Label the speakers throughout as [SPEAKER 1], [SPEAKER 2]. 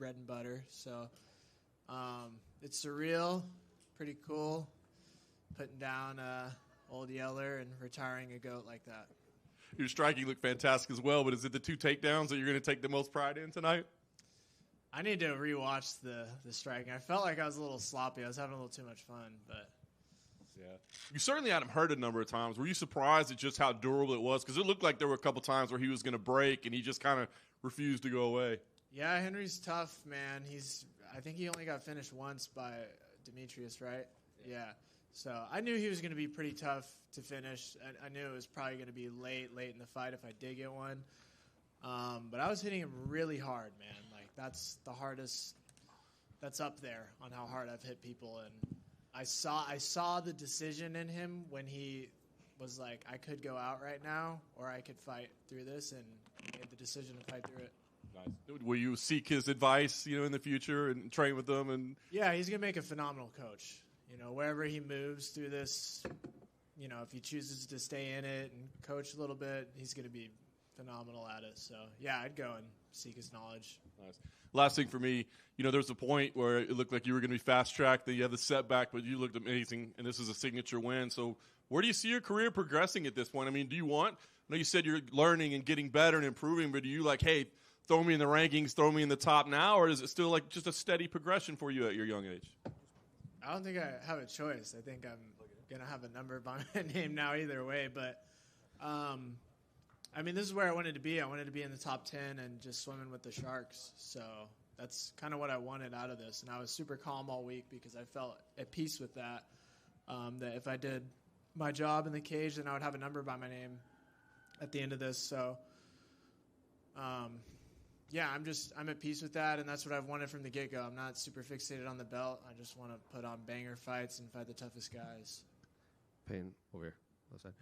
[SPEAKER 1] bread and butter. So it's surreal, pretty cool, putting down Old Yeller and retiring a GOAT like that.
[SPEAKER 2] Your striking looked fantastic as well, but is it the 2 takedowns that you're going to take the most pride in tonight?
[SPEAKER 1] I need to rewatch the striking. I felt like I was a little sloppy. I was having a little too much fun, but
[SPEAKER 2] yeah, you certainly had him hurt a number of times. Were you surprised at just how durable it was? Because it looked like there were a couple times where he was going to break and he just kind of refused to go away.
[SPEAKER 1] Yeah, Henry's tough, man. I think he only got finished once by Demetrius, right? Yeah. So I knew he was going to be pretty tough to finish. I knew it was probably going to be late in the fight if I did get one. But I was hitting him really hard, man. Like, that's the hardest. That's up there on how hard I've hit people. And I saw the decision in him when he was like, I could go out right now or I could fight through this, and made the decision to fight through it.
[SPEAKER 2] Nice. Will you seek his advice, in the future and train with him? And
[SPEAKER 1] yeah, he's going to make a phenomenal coach. Wherever he moves through this, if he chooses to stay in it and coach a little bit, he's going to be phenomenal at it. So, yeah, I'd go and seek his knowledge.
[SPEAKER 2] Nice. Last thing for me, there's a point where it looked like you were going to be fast-tracked, that you had the setback, but you looked amazing, and this is a signature win. So where do you see your career progressing at this point? I mean, I know you said you're learning and getting better and improving, but do you hey, throw me in the rankings, throw me in the top now, or is it still just a steady progression for you at your young age?
[SPEAKER 1] I don't think I have a choice. I think I'm going to have a number by my name now either way. But, this is where I wanted to be. I wanted to be in the top 10 and just swimming with the Sharks. So that's kind of what I wanted out of this. And I was super calm all week because I felt at peace with that, that if I did my job in the cage, then I would have a number by my name at the end of this. So, yeah, I'm at peace with that, and that's what I've wanted from the get-go. I'm not super fixated on the belt. I just want to put on banger fights and fight the toughest guys.
[SPEAKER 3] Payne, over here. Left side.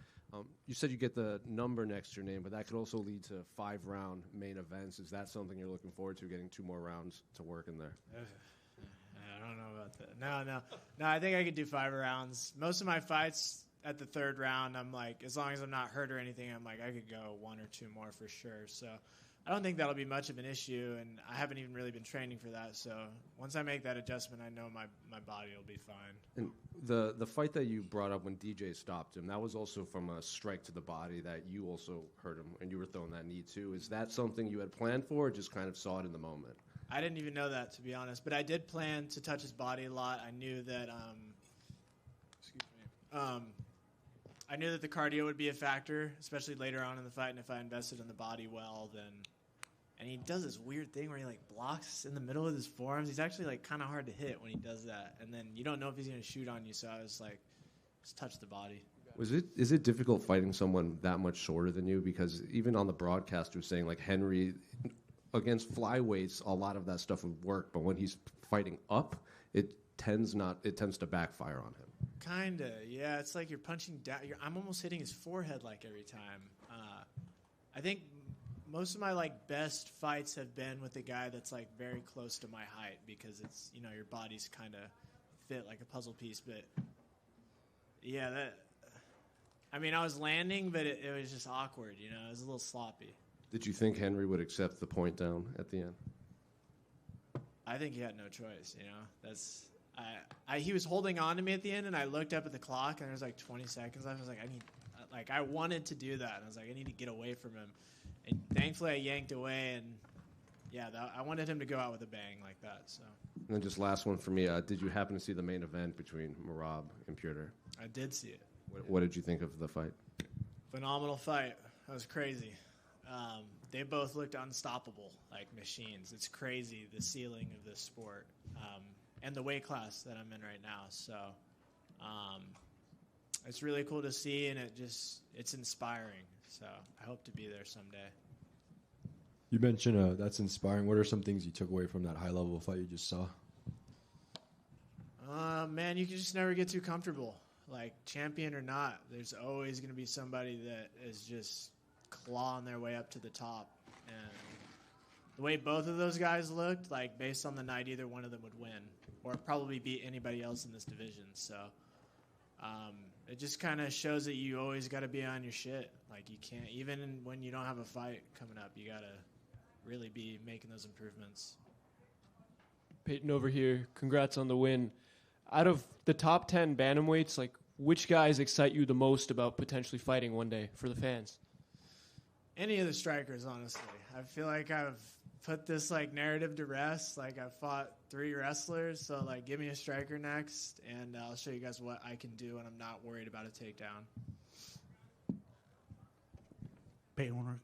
[SPEAKER 3] You said you get the number next to your name, but that could also lead to 5-round main events. Is that something you're looking forward to, getting 2 more rounds to work in there?
[SPEAKER 1] I don't know about that. No, I think I could do 5 rounds. Most of my fights at the 3rd round, I'm like, as long as I'm not hurt or anything, I'm like, I could go 1 or 2 more for sure. So I don't think that'll be much of an issue, and I haven't even really been training for that. So once I make that adjustment, I know my body will be fine.
[SPEAKER 3] And the fight that you brought up when DJ stopped him, that was also from a strike to the body that you also hurt him, and you were throwing that knee too. Is that something you had planned for, or just kind of saw it in the moment?
[SPEAKER 1] I didn't even know that, to be honest, but I did plan to touch his body a lot. I knew that I knew that the cardio would be a factor, especially later on in the fight, and if I invested in the body well, then... And he does this weird thing where he, blocks in the middle of his forearms. He's actually, kind of hard to hit when he does that. And then you don't know if he's going to shoot on you, so I was just touch the body.
[SPEAKER 3] Is it difficult fighting someone that much shorter than you? Because even on the broadcast, you're saying, Henry, against flyweights, a lot of that stuff would work, but when he's fighting up, it tends to backfire on him.
[SPEAKER 1] Kinda, yeah. It's like you're punching down. I'm almost hitting his forehead every time. I think most of my best fights have been with a guy that's very close to my height because it's your body's kind of fit like a puzzle piece. But yeah, I was landing, but it was just awkward. It was a little sloppy.
[SPEAKER 3] Did you think Henry would accept the point down at the end?
[SPEAKER 1] I think he had no choice. He was holding on to me at the end, and I looked up at the clock, and there was 20 seconds left. I was I wanted to do that. And I was I need to get away from him. And thankfully, I yanked away, and yeah, I wanted him to go out with a bang like that. So. And
[SPEAKER 3] then just last one for me. Did you happen to see the main event between Merab and Piotr?
[SPEAKER 1] I did see it.
[SPEAKER 3] What did you think of the fight?
[SPEAKER 1] Phenomenal fight. That was crazy. They both looked unstoppable, like machines. It's crazy, the ceiling of this sport, and the weight class that I'm in right now. So it's really cool to see, and it's inspiring. So I hope to be there someday.
[SPEAKER 4] You mentioned that's inspiring. What are some things you took away from that high-level fight you just saw?
[SPEAKER 1] Man, you can just never get too comfortable. Champion or not, there's always going to be somebody that is just clawing their way up to the top. And the way both of those guys looked, based on the night, either one of them would win or probably beat anybody else in this division. So it just kind of shows that you always got to be on your shit. You can't, even when you don't have a fight coming up, you got to really be making those improvements.
[SPEAKER 5] Peyton over here. Congrats on the win. Out of the top 10 bantamweights, like, which guys excite you the most about potentially fighting one day for the fans?
[SPEAKER 1] Any of the strikers, honestly. I feel like I've put this like narrative to rest. Like I've fought 3 wrestlers, so like give me a striker next, and I'll show you guys what I can do, and I'm not worried about a takedown.
[SPEAKER 6] Peyton,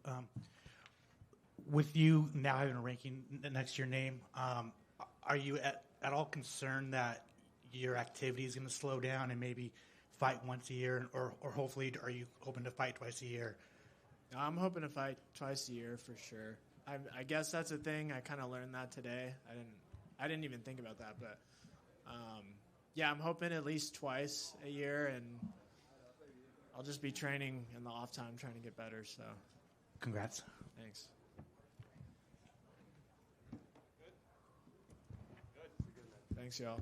[SPEAKER 6] with you now having a ranking next to your name, are you at all concerned that your activity is going to slow down and maybe fight once a year, or hopefully are you hoping to fight twice a year?
[SPEAKER 1] I'm hoping to fight twice a year for sure. I guess that's a thing. I kind of learned that today. I didn't even think about that, but yeah, I'm hoping at least twice a year, and I'll just be training in the off time, trying to get better. So,
[SPEAKER 6] congrats.
[SPEAKER 1] Thanks. Thanks, y'all.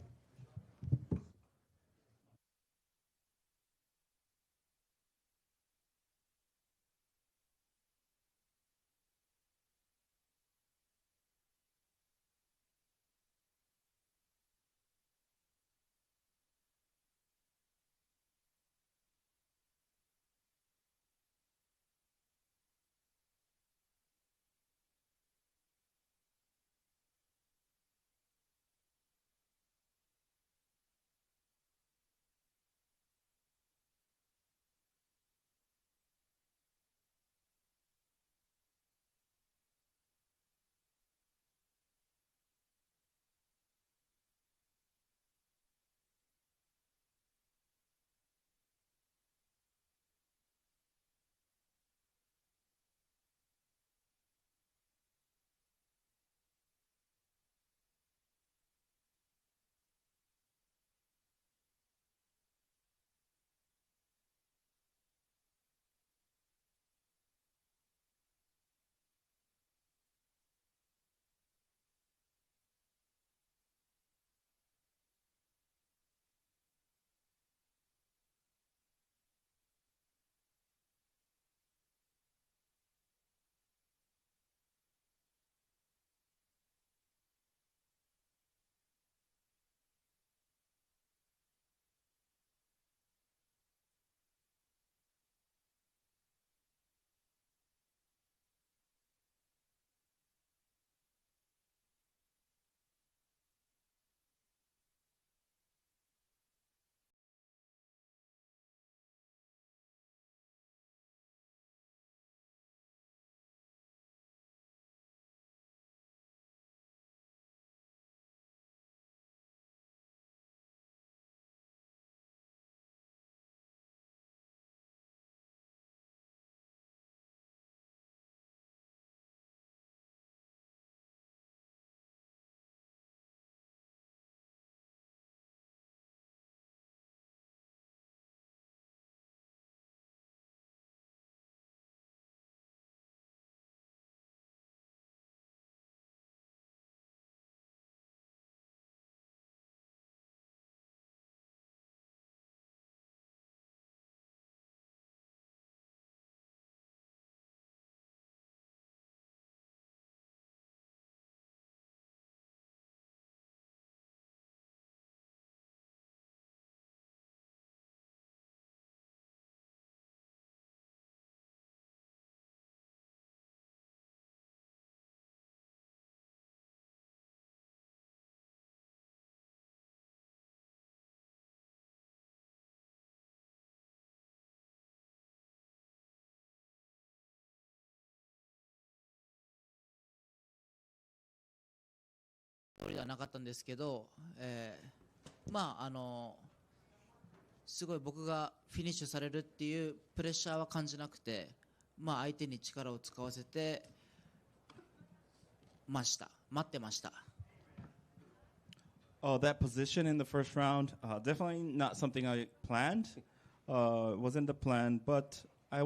[SPEAKER 7] 通りではなかったんですけど、すごい僕がフィニッシュされるっていうプレッシャーは感じなくて、相手に力を使わせて待ってました。
[SPEAKER 8] That position in the first round, definitely not something I planned. Wasn't the plan, but I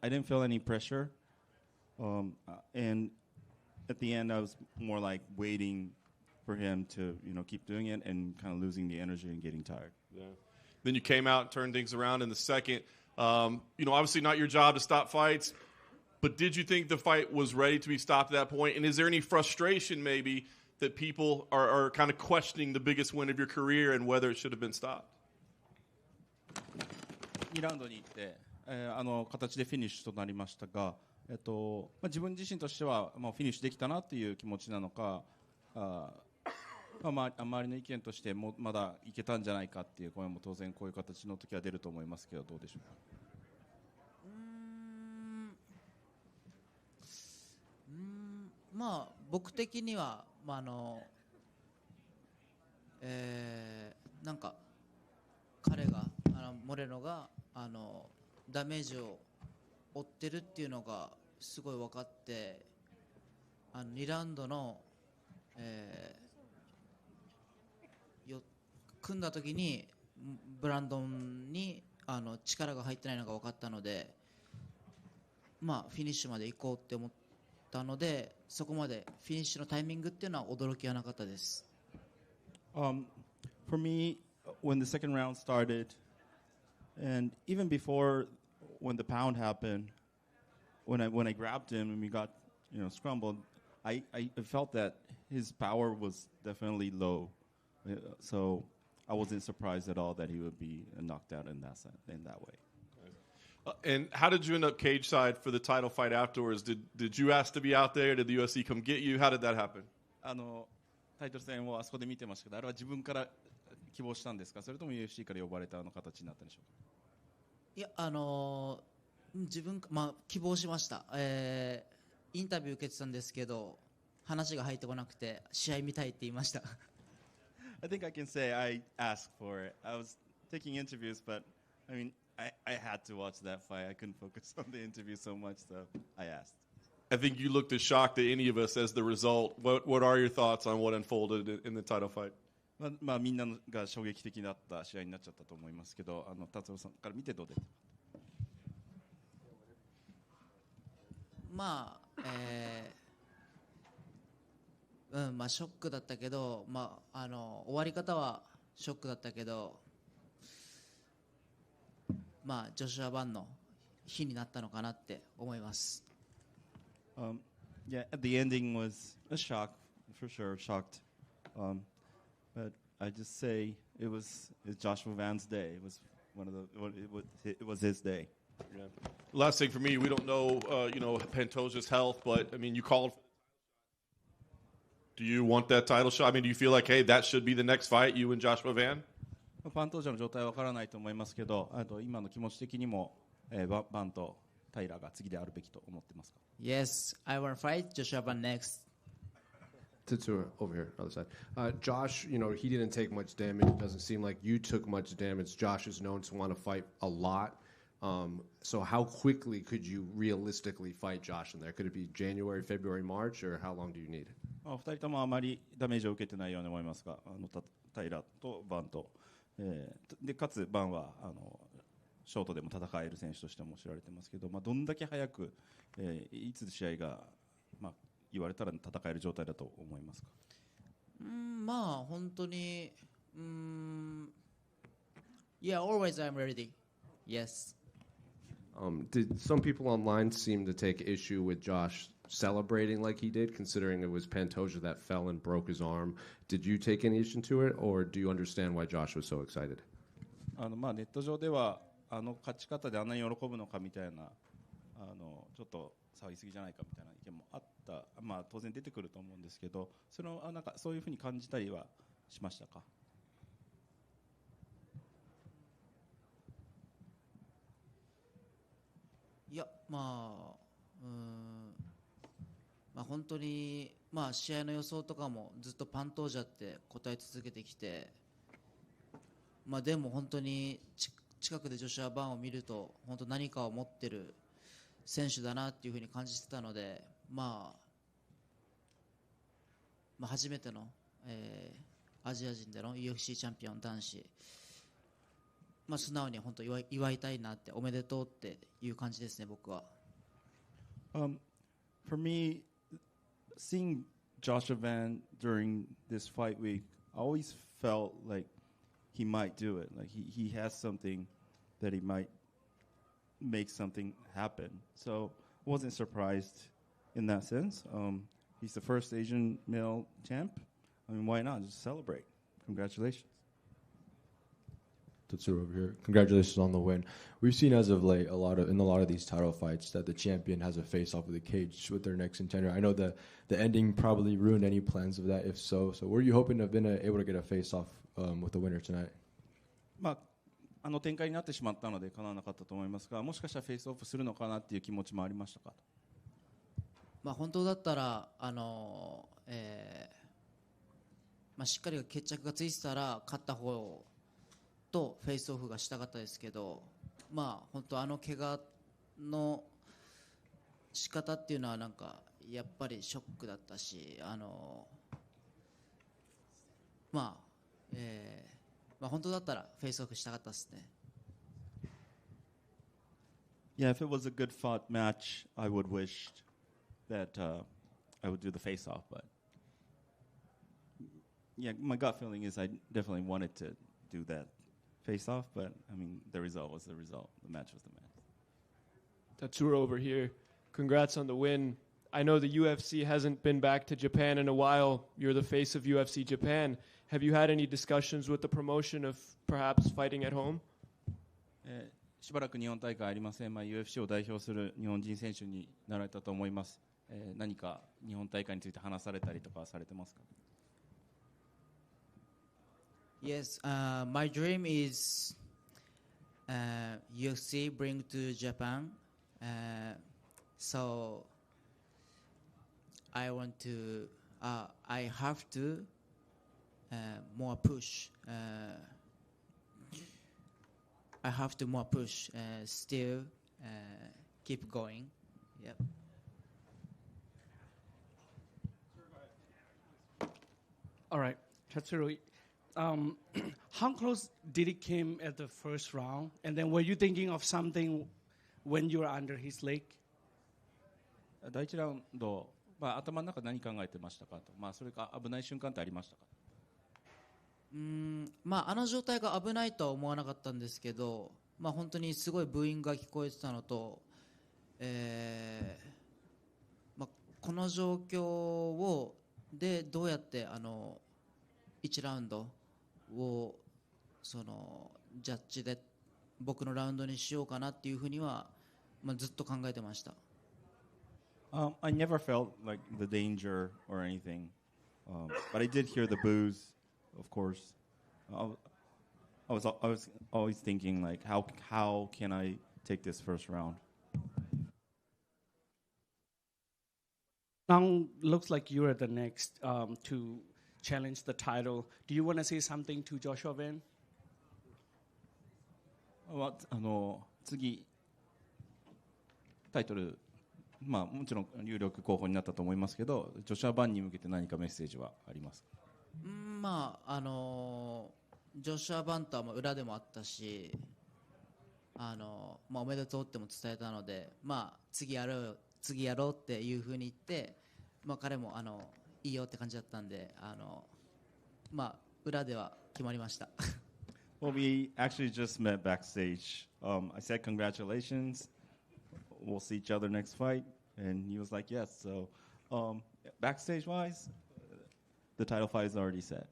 [SPEAKER 8] didn't feel any pressure. And at the end, I was more like waiting for him to, keep doing it and kind of losing the energy and getting tired.
[SPEAKER 2] Yeah. Then you came out and turned things around in the second. Obviously not your job to stop fights, but did you think the fight was ready to be stopped at that point? And is there any frustration maybe that people are kind of questioning the biggest win of your career and whether it should have been stopped?
[SPEAKER 8] 2ラウンドに行って、形でフィニッシュとなりましたが、自分自身としては、フィニッシュできたなという気持ちなのか、周りの意見としてもまだいけたんじゃないかっていう声も当然こういう形の時は出ると思いますけど、どうでしょうか。
[SPEAKER 7] 僕的には、なんか彼がモレノがダメージを負ってるっていうのがすごい分かって、2ラウンドの、組んだ時にブランドンに力が入ってないのが分かったので、フィニッシュまで行こうって思ったので、そこまでフィニッシュのタイミングっていうのは驚きはなかったです。
[SPEAKER 8] For me, when the second round started, and even before when the pound happened, when I grabbed him and we got scrambled, I felt that his power was definitely low, so I wasn't surprised at all that he would be knocked out in that way.
[SPEAKER 2] And how did you end up cage side for the title fight afterwards? Did you ask to be out there? Did the UFC come get you? How did that happen?
[SPEAKER 8] タイトル戦をあそこで見てましたけど、あれは自分から希望したんですか、それとも UFC から呼ばれた形になったんでしょうか。
[SPEAKER 7] いや、自分、希望しました、インタビュー受けてたんですけど、話が入ってこなくて試合見たいって言いました。
[SPEAKER 8] I think I can say I asked for it. I was taking interviews, but I mean, I had to watch that fight. I couldn't focus on the interview so much, so I asked.
[SPEAKER 2] I think you looked as shocked as any of us as the result. What are your thoughts on what unfolded in the title fight?
[SPEAKER 8] みんなが衝撃的だった試合になっちゃったと思いますけど、達夫さんから見てどうですか。
[SPEAKER 7] ショックだったけど、終わり方はショックだったけど、ジョシュア・バンの日になったのかなって思います。
[SPEAKER 8] Yeah, the ending was a shock, for sure, shocked. But I just say it's Joshua Van's day. It was it was his day.
[SPEAKER 2] Yeah. Last thing for me, we don't know, Pantoja's health, but I mean, you called. Do you want that title shot? I mean, do you feel like, hey, that should be the next fight, you and Joshua Van?
[SPEAKER 8] パントージャの状態は分からないと思いますけど、今の気持ち的にも、バンとタイラーが次であるべきと思ってますか。
[SPEAKER 7] Yes, I want to fight Joshua Van next.
[SPEAKER 3] To over here, other side. Josh, he didn't take much damage. It doesn't seem like you took much damage. Josh is known to want to fight a lot. So how quickly could you realistically fight Josh in there? Could it be January, February, March, or how long do you need?
[SPEAKER 8] 2人ともあまりダメージを受けてないように思いますが、タイラーとバンと、でかつバンはショートでも戦える選手としても知られてますけど、どんだけ早く、いつ試合が、言われたら戦える状態だと思いますか。
[SPEAKER 7] 本当にYeah, always I'm ready. Yes.
[SPEAKER 3] Did some people online seem to take issue with Josh celebrating like he did, considering it was Pantoja that fell and broke his arm? Did you take any issue to it, or do you understand why Josh was so excited?
[SPEAKER 8] ネット上では勝ち方であんなに喜ぶのかみたいなちょっと騒ぎすぎじゃないかみたいな意見もあった、当然出てくると思うんですけど、なんかそういうふうに感じたりはしましたか。
[SPEAKER 7] いや、本当に、試合の予想とかもずっとパントージャって答え続けてきて、でも本当に近くでジョシュア・バンを見ると本当何かを持ってる選手だなっていうふうに感じてたので、初めての、アジア人での UFC チャンピオン男子、素直に本当祝いたいなって、おめでとうっていう感じですね、僕は。
[SPEAKER 8] For me, seeing Joshua Van during this fight week, I always felt like he might do it. Like he has something that he might make something happen. So I wasn't surprised in that sense. He's the first Asian male champ, I mean, why not? Just celebrate. Congratulations.
[SPEAKER 4] Tatsuro over here. Congratulations on the win. We've seen as of late in a lot of these title fights that the champion has a face off with the cage with their next contender. I know the ending probably ruined any plans of that. If so, were you hoping to have been able to get a face off with the winner tonight?
[SPEAKER 8] まあ、あの展開になってしまったので叶わなかったと思いますが、もしかしたらフェイスオフするのかなっていう気持ちもありましたか。
[SPEAKER 7] まあ、本当だったらまあ、しっかり決着がついてたら勝った方とフェイスオフがしたかったですけど、まあ、本当怪我の仕方っていうのはなんかやっぱりショックだったし、まあまあ、本当だったらフェイスオフしたかったですね。
[SPEAKER 8] Yeah, if it was a good fought match, I would wish that I would do the face off, but yeah, my gut feeling is I definitely wanted to do that face off, but I mean, the result was the result. The match was the match.
[SPEAKER 5] Tatsuro over here. Congrats on the win. I know the UFC hasn't been back to Japan in a while. You're the face of UFC Japan. Have you had any discussions with the promotion of perhaps fighting at home?
[SPEAKER 8] しばらく日本大会ありません。まあ、UFC を代表する日本人選手になられたと思います。何か日本大会について話されたりとかされてますか？
[SPEAKER 7] Yes, my dream is UFC bring to Japan. So I want to, I have to more push. I have to more push. Still keep going. Yep.
[SPEAKER 9] All right, Tatsuro. How close did it came at the first round? And then were you thinking of something when you were under his leg?
[SPEAKER 8] 第一ラウンド、まあ、頭の中で何考えてましたかと、まあ、それか危ない瞬間ってありましたか？
[SPEAKER 7] まあ、状態が危ないとは思わなかったんですけど、まあ、本当にすごいブーイングが聞こえてたのと、まあ、この状況でどうやって1ラウンドをジャッジで僕のラウンドにしようかなっていうふうには、まあ、ずっと考えてました。
[SPEAKER 8] I never felt like the danger or anything, but I did hear the boos, of course. I was always thinking like, how can I take this first round?
[SPEAKER 9] Now looks like you are the next to challenge the title. Do you want to say something to Joshua Van?
[SPEAKER 8] 次タイトル、まあ、もちろん有力候補になったと思いますけど、ジョシュア・バンに向けて何かメッセージはありますか？
[SPEAKER 7] まあジョシュア・バンとは裏でもあったし、まあ、おめでとうっても伝えたので、まあ、次やろうっていうふうに言って、まあ、彼もいいよって感じだったんで、まあ、裏では決まりました。
[SPEAKER 8] Well, we actually just met backstage. I said congratulations. We'll see each other next fight, and he was like, yes. So, backstage-wise, the title fight is already set.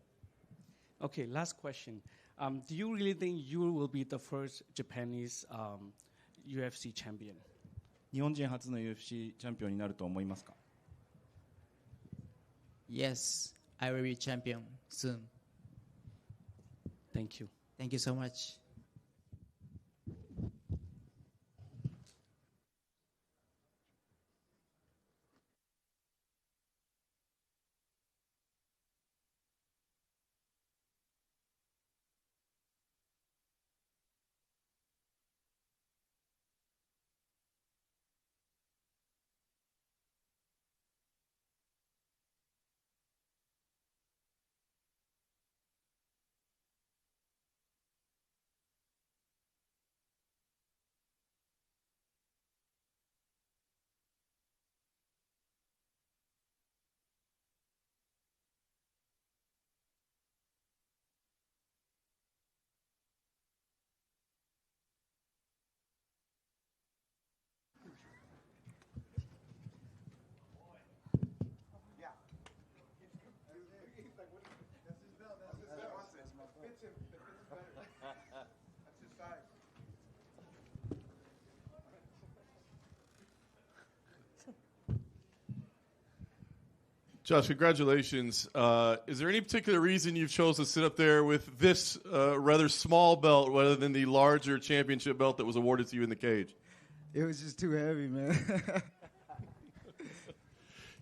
[SPEAKER 9] Okay, last question. Do you really think you will be the first Japanese UFC champion?
[SPEAKER 8] 日本人初の UFC チャンピオンになると思いますか？
[SPEAKER 7] Yes, I will be champion soon.
[SPEAKER 9] Thank you.
[SPEAKER 7] Thank you so much.
[SPEAKER 2] Josh, congratulations. Is there any particular reason you've chosen to sit up there with this rather small belt rather than the larger championship belt that was awarded to you in the cage?
[SPEAKER 10] It was just too heavy, man.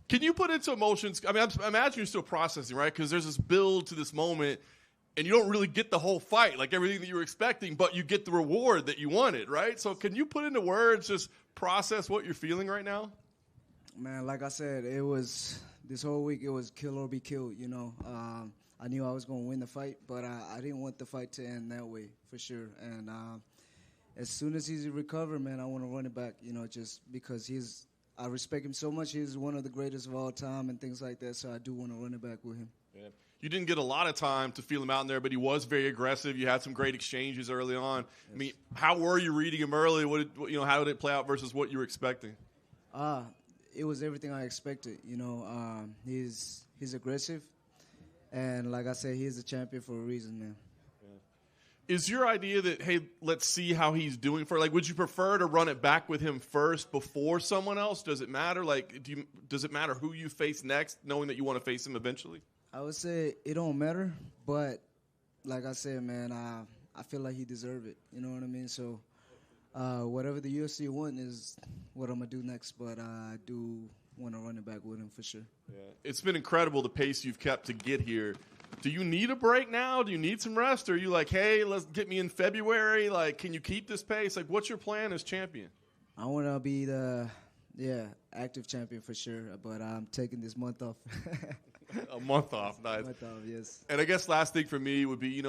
[SPEAKER 2] Can you put into emotions? I mean, I imagine you're still processing, right? Because there's this build to this moment, and you don't really get the whole fight, like everything that you were expecting, but you get the reward that you wanted, right? So can you put into words, just process what you're feeling right now?
[SPEAKER 10] Man, like I said, it was this whole week. It was kill or be killed. You know, I knew I was going to win the fight, but I didn't want the fight to end that way for sure. And as soon as he's recovered, man, I want to run it back. You know, just because I respect him so much. He's one of the greatest of all time and things like that. So I do want to run it back with him.
[SPEAKER 2] Yeah. You didn't get a lot of time to feel him out in there, but he was very aggressive. You had some great exchanges early on. Yes. I mean, how were you reading him early? How did it play out versus what you were expecting?
[SPEAKER 10] It was everything I expected. You know, he's aggressive, and like I said, he's a champion for a reason, man.
[SPEAKER 2] Yeah. Is your idea that, hey, let's see how he's doing would you prefer to run it back with him first before someone else? Does it matter? Does it matter who you face next, knowing that you want to face him eventually?
[SPEAKER 10] I would say it don't matter, but like I said, man, I feel like he deserved it. You know what I mean? So. Whatever the UFC want is what I'm going to do next, but I do want to run it back with him for sure.
[SPEAKER 2] Yeah. It's been incredible the pace you've kept to get here. Do you need a break now? Do you need some rest? Or are you like, hey, let's get me in February? Can you keep this pace? What's your plan as champion?
[SPEAKER 10] I want to be the active champion for sure, but I'm taking this month off.
[SPEAKER 2] A month off, nice.
[SPEAKER 10] A month off, yes.
[SPEAKER 2] And I guess last thing for me would be,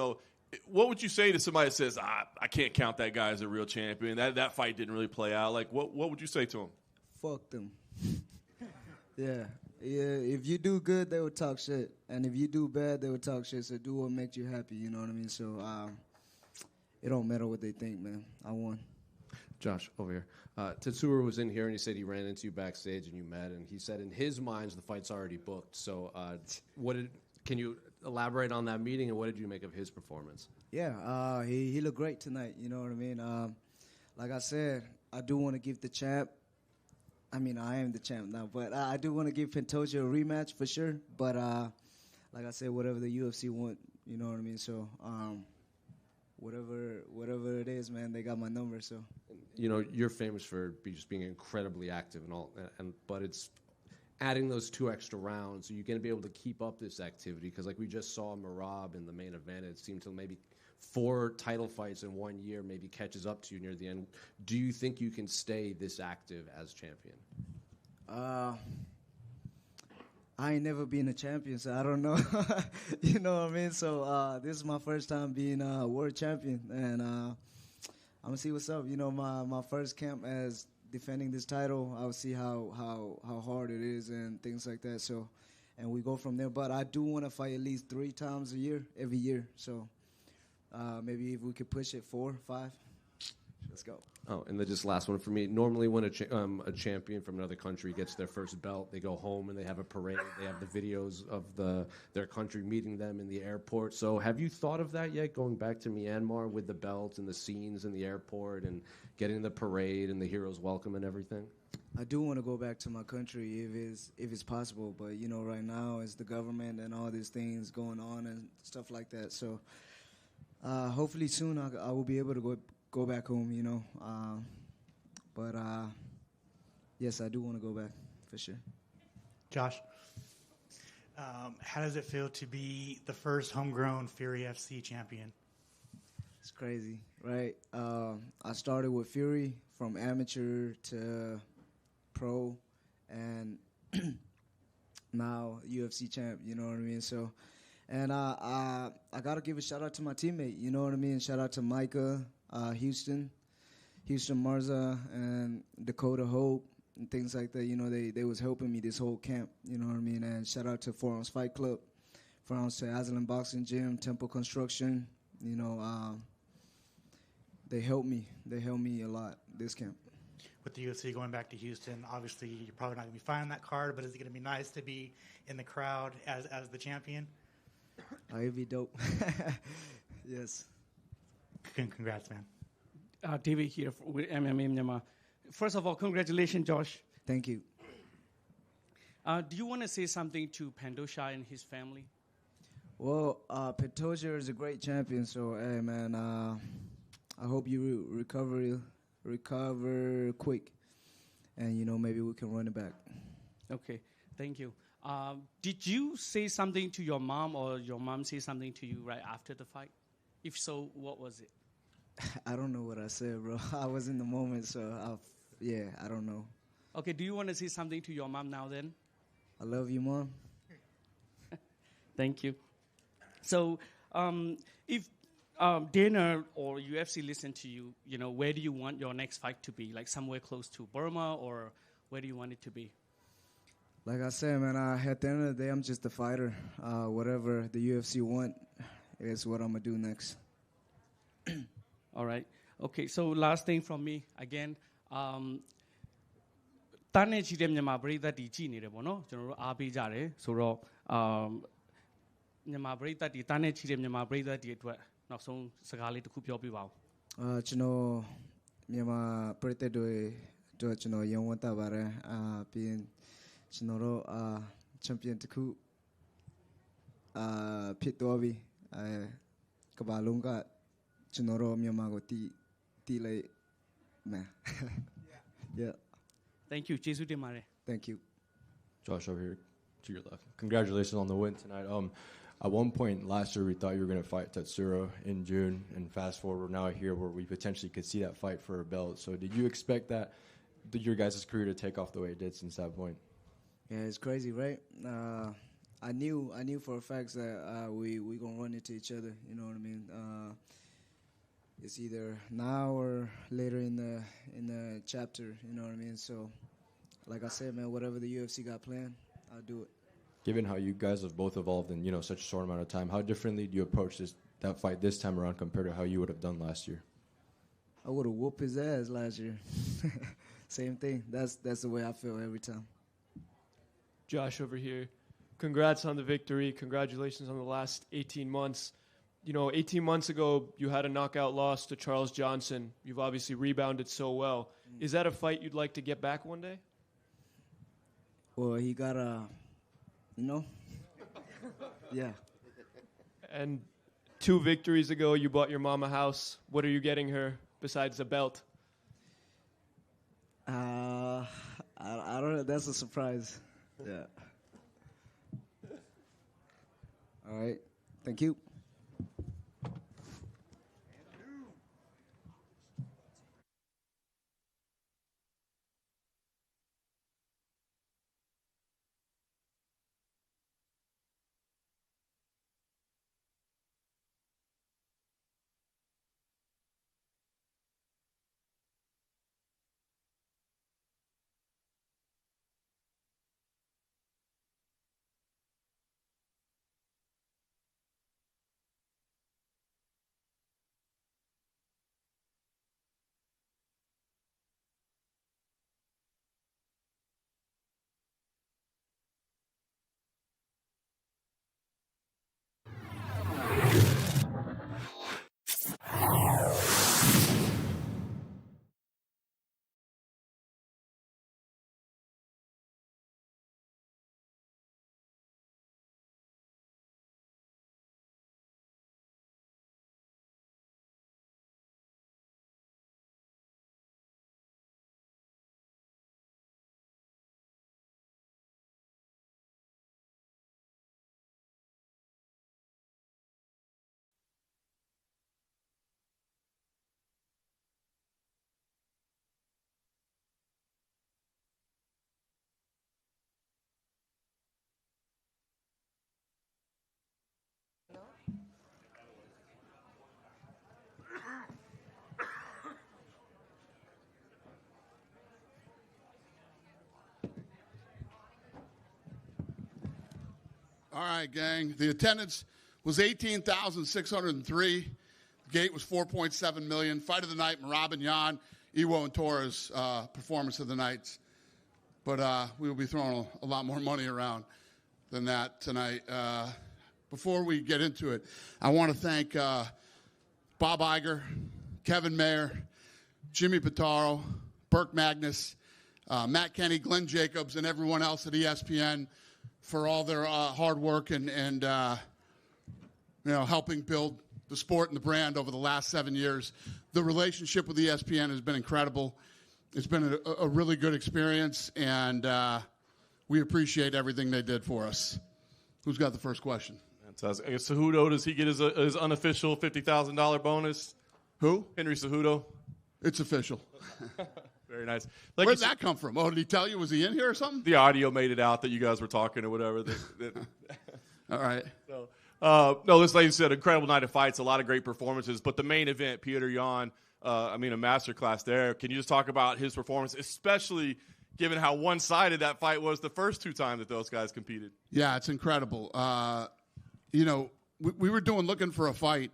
[SPEAKER 2] what would you say to somebody that says, I can't count that guy as a real champion? That fight didn't really play out. What would you say to him?
[SPEAKER 10] Fuck them. Yeah. If you do good, they will talk shit. And if you do bad, they will talk shit. So do what makes you happy, you know what I mean? So it don't matter what they think, man. I won.
[SPEAKER 3] Josh, over here. Tatsuro was in here, and he said he ran into you backstage, and you met. And he said in his mind, the fight's already booked. So can you elaborate on that meeting, and what did you make of his performance?
[SPEAKER 10] Yeah, he looked great tonight. You know what I mean? Like I said, I do want to give the champ. I mean, I am the champ now, but I do want to give Pantoja a rematch for sure. But like I said, whatever the UFC want, you know what I mean? So whatever it is, man, they got my number. So
[SPEAKER 3] you're famous for just being incredibly active and all, but it's adding those 2 extra rounds, are you going to be able to keep up this activity? Because we just saw Merab in the main event, it seemed to maybe 4 title fights in 1 year maybe catches up to you near the end. Do you think you can stay this active as champion?
[SPEAKER 10] I ain't never been a champion, so I don't know. You know what I mean? So this is my first time being a world champion, and I'm going to see what's up. My first camp as defending this title, I'll see how hard it is and things like that. So, and we go from there. But I do want to fight at least 3 times a year, every year. So, maybe if we could push it 4, 5, let's go.
[SPEAKER 3] Oh, and then just last one for me. Normally, when a champion from another country gets their first belt, they go home and they have a parade. They have the videos of their country meeting them in the airport. So, have you thought of that yet? Going back to Myanmar with the belt and the scenes in the airport and getting the parade and the heroes welcome and everything?
[SPEAKER 10] I do want to go back to my country if it's possible, but right now it's the government and all these things going on and stuff like that. So hopefully soon I will be able to go back home. But yes, I do want to go back for sure.
[SPEAKER 6] Josh, how does it feel to be the first homegrown Fury FC champion?
[SPEAKER 10] It's crazy, right? I started with Fury from amateur to pro, and now UFC champ. You know what I mean? So, and I gotta give a shout out to my teammate. You know what I mean? Shout out to Micah, Houston Marza, and Dakota Hope, and things like that. They was helping me this whole camp. You know what I mean? And shout out to 4 Ounce Fight Club, 4 Ounce to Aslan Boxing Gym, Temple Construction. They helped me. They helped me a lot this camp.
[SPEAKER 6] With the UFC going back to Houston, obviously you're probably not going to be fighting that card, but is it going to be nice to be in the crowd as the champion?
[SPEAKER 10] It'd be dope. Yes.
[SPEAKER 6] Congrats, man.
[SPEAKER 9] David here with MMA Myanmar. First of all, congratulations, Josh.
[SPEAKER 10] Thank you.
[SPEAKER 9] Do you want to say something to Pandosha and his family?
[SPEAKER 10] Well, Petosha is a great champion, so hey man, I hope you recover quick, and maybe we can run it back.
[SPEAKER 9] Okay, thank you. Did you say something to your mom, or your mom say something to you right after the fight? If so, what was it?
[SPEAKER 10] I don't know what I said, bro. I was in the moment, so I don't know.
[SPEAKER 9] Okay, do you want to say something to your mom now then?
[SPEAKER 10] I love you, Mom.
[SPEAKER 9] Thank you. So, if Dana or UFC listen to you, where do you want your next fight to be? Like somewhere close to Burma, or where do you want it to be?
[SPEAKER 10] Like I said, man, at the end of the day, I'm just a fighter. Whatever the UFC want is what I'm going to do next.
[SPEAKER 9] All right. Okay, so last thing from me, again, တန်းနဲ့ချီတဲ့မြန်မာပရိသတ်တွေကြည်နေတယ်ပေါ့နော်ကျွန်တော်တို့အားပေးကြတယ်ဆိုတော့မြန်မာပရိသတ်တွေတန်းနဲ့ချီတဲ့မြန်မာပရိသတ်တွေအတွက်နောက်ဆုံးစကားလေးတစ်ခုပြောပြပါဦး
[SPEAKER 10] ကျွန်တော်မြန်မာပရိသတ်တွေအတွက်ကျွန်တော်ရုံးဝတ်တာပါတယ်ပြီးရင်ကျွန်တော်တို့ချန်ပီယံတစ်ခုဖြစ်သွားပြီကမ္ဘာလုံးကကျွန်တော်တို့မြန်မာကိုတီးလိုက်မယ် yeah
[SPEAKER 9] Thank you.ကျေးဇူးတင်ပါတယ်
[SPEAKER 10] Thank you.
[SPEAKER 4] Josh over here to your left. Congratulations on the win tonight. At one point last year, we thought you were going to fight Tatsuro in June, and fast forward, we're now here where we potentially could see that fight for a belt. So, did you expect your guys' career to take off the way it did since that point?
[SPEAKER 10] Yeah, it's crazy, right? I knew for a fact that we gonna run into each other. You know what I mean? It's either now or later in the chapter. You know what I mean? So, like I said, man, whatever the UFC got planned, I'll do it.
[SPEAKER 4] Given how you guys have both evolved in such a short amount of time, how differently do you approach that fight this time around compared to how you would have done last year?
[SPEAKER 10] I would have whooped his ass last year. Same thing. That's the way I feel every time.
[SPEAKER 5] Josh over here. Congrats on the victory. Congratulations on the last 18 months. 18 months ago, you had a knockout loss to Charles Johnson. You've obviously rebounded so well. Is that a fight you'd like to get back one day?
[SPEAKER 10] Well, he got yeah.
[SPEAKER 5] And 2 victories ago, you bought your mom a house. What are you getting her besides the belt?
[SPEAKER 10] I don't know. That's a surprise. Yeah. All right. Thank you.
[SPEAKER 11] All right, gang. The attendance was 18,603. The gate was 4.7 million. Fight of the night, Marab Yan, Iwo and Torres, performance of the night. But we will be throwing a lot more money around than that tonight. Before we get into it, I want to thank Bob Iger, Kevin Mayer, Jimmy Pitaro, Burke Magnus, Matt Kenny, Glenn Jacobs, and everyone else at ESPN for all their hard work and helping build the sport and the brand over the last 7 years. The relationship with ESPN has been incredible. It's been a really good experience, and we appreciate everything they did for us. Who's got the first question?
[SPEAKER 2] Fantastic. I guess Cejudo, does he get his unofficial $50,000 bonus?
[SPEAKER 11] Who?
[SPEAKER 2] Henry Cejudo.
[SPEAKER 11] It's official.
[SPEAKER 2] Very nice.
[SPEAKER 11] Where'd that come from? Oh, did he tell you? Was he in here or something?
[SPEAKER 2] The audio made it out that you guys were talking or whatever.
[SPEAKER 11] All right.
[SPEAKER 2] So, no, this, like you said, incredible night of fights, a lot of great performances. But the main event, Petr Yan, a masterclass there. Can you just talk about his performance, especially given how one-sided that fight was the first 2 times that those guys competed?
[SPEAKER 11] Yeah, it's incredible. We were looking for a fight,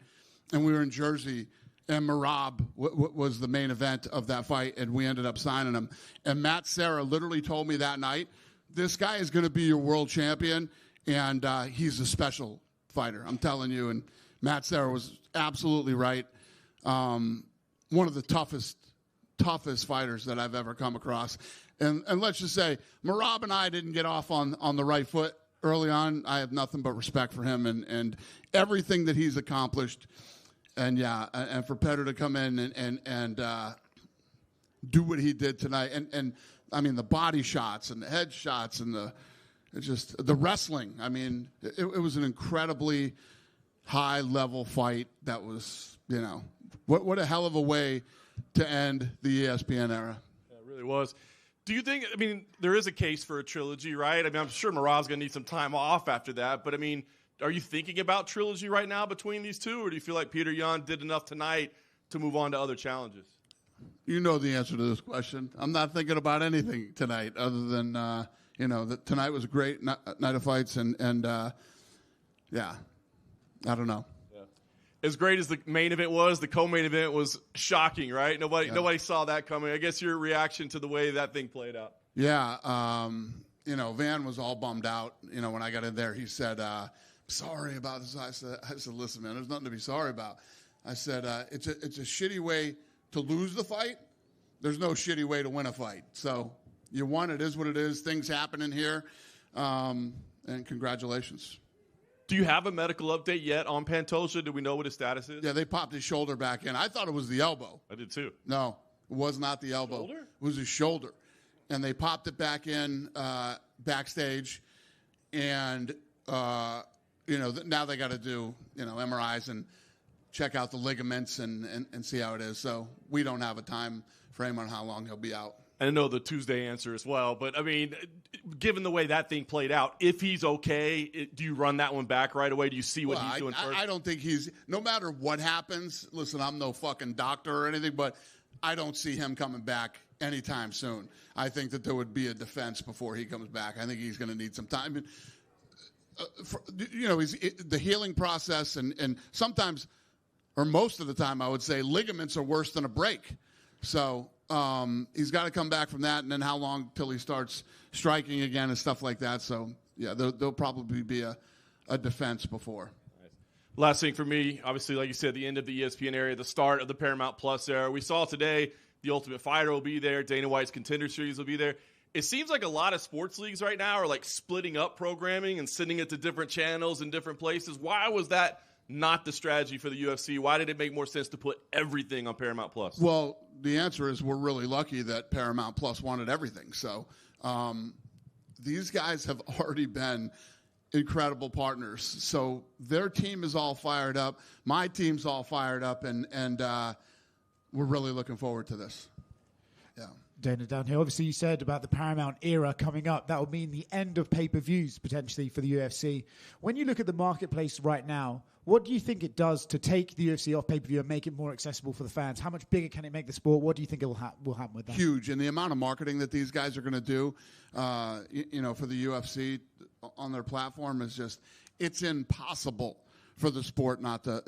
[SPEAKER 11] and we were in Jersey, and Merab was the main event of that fight, and we ended up signing him. And Matt Serra literally told me that night, this guy is going to be your world champion, and he's a special fighter, I'm telling you. And Matt Serra was absolutely right. One of the toughest fighters that I've ever come across. And let's just say, Merab and I didn't get off on the right foot early on. I have nothing but respect for him and everything that he's accomplished. And and for Petr to come in and do what he did tonight, and I mean the body shots and the head shots and the wrestling. I mean, it was an incredibly high level fight. That was, what a hell of a way to end the ESPN era.
[SPEAKER 2] Yeah, it really was. Do you think, there is a case for a trilogy, right? I'm sure Merab's going to need some time off after that, but are you thinking about trilogy right now between these two, or do you feel like Petr Yan did enough tonight to move on to other challenges?
[SPEAKER 11] You know the answer to this question. I'm not thinking about anything tonight other than, that tonight was a great night of fights, and I don't know.
[SPEAKER 2] Yeah. As great as the main event was, the co-main event was shocking, right? Nobody saw that coming. I guess your reaction to the way that thing played out.
[SPEAKER 11] Yeah, Van was all bummed out. When I got in there, he said, sorry about this. I said, listen, man, there's nothing to be sorry about. I said, it's a shitty way to lose the fight. There's no shitty way to win a fight. So you won. It is what it is. Things happen in here. And congratulations.
[SPEAKER 2] Do you have a medical update yet on Pantoja? Do we know what his status is?
[SPEAKER 11] Yeah, they popped his shoulder back in. I thought it was the elbow.
[SPEAKER 2] I did too.
[SPEAKER 11] No, it was not the elbow.
[SPEAKER 2] Shoulder?
[SPEAKER 11] It was his shoulder. And they popped it back in backstage. And, now they got to do, MRIs and check out the ligaments and see how it is. So we don't have a time frame on how long he'll be out.
[SPEAKER 2] I know the Tuesday answer as well, but given the way that thing played out, if he's okay, do you run that one back right away? Do you see what he's doing first?
[SPEAKER 11] I don't think no matter what happens, listen, I'm no fucking doctor or anything, but I don't see him coming back anytime soon. I think that there would be a defense before he comes back. I think he's going to need some time. The healing process and sometimes, or most of the time, I would say ligaments are worse than a break. So he's got to come back from that, and then how long till he starts striking again and stuff like that. So, yeah, there'll probably be a defense before.
[SPEAKER 2] Last thing for me, obviously, like you said, the end of the ESPN area, the start of the Paramount Plus era. We saw today the Ultimate Fighter will be there. Dana White's Contender Series will be there. It seems like a lot of sports leagues right now are like splitting up programming and sending it to different channels in different places. Why was that not the strategy for the UFC? Why did it make more sense to put everything on Paramount Plus?
[SPEAKER 11] Well, the answer is we're really lucky that Paramount Plus wanted everything. So these guys have already been incredible partners. So their team is all fired up. My team's all fired up, and we're really looking forward to this. Yeah.
[SPEAKER 12] Dana, down here, obviously you said about the Paramount era coming up. That would mean the end of pay-per-views potentially for the UFC. When you look at the marketplace right now, what do you think it does to take the UFC off pay-per-view and make it more accessible for the fans? How much bigger can it make the sport? What do you think will happen with that?
[SPEAKER 11] Huge. And the amount of marketing that these guys are going to do, for the UFC on their platform is just, it's impossible for the sport not to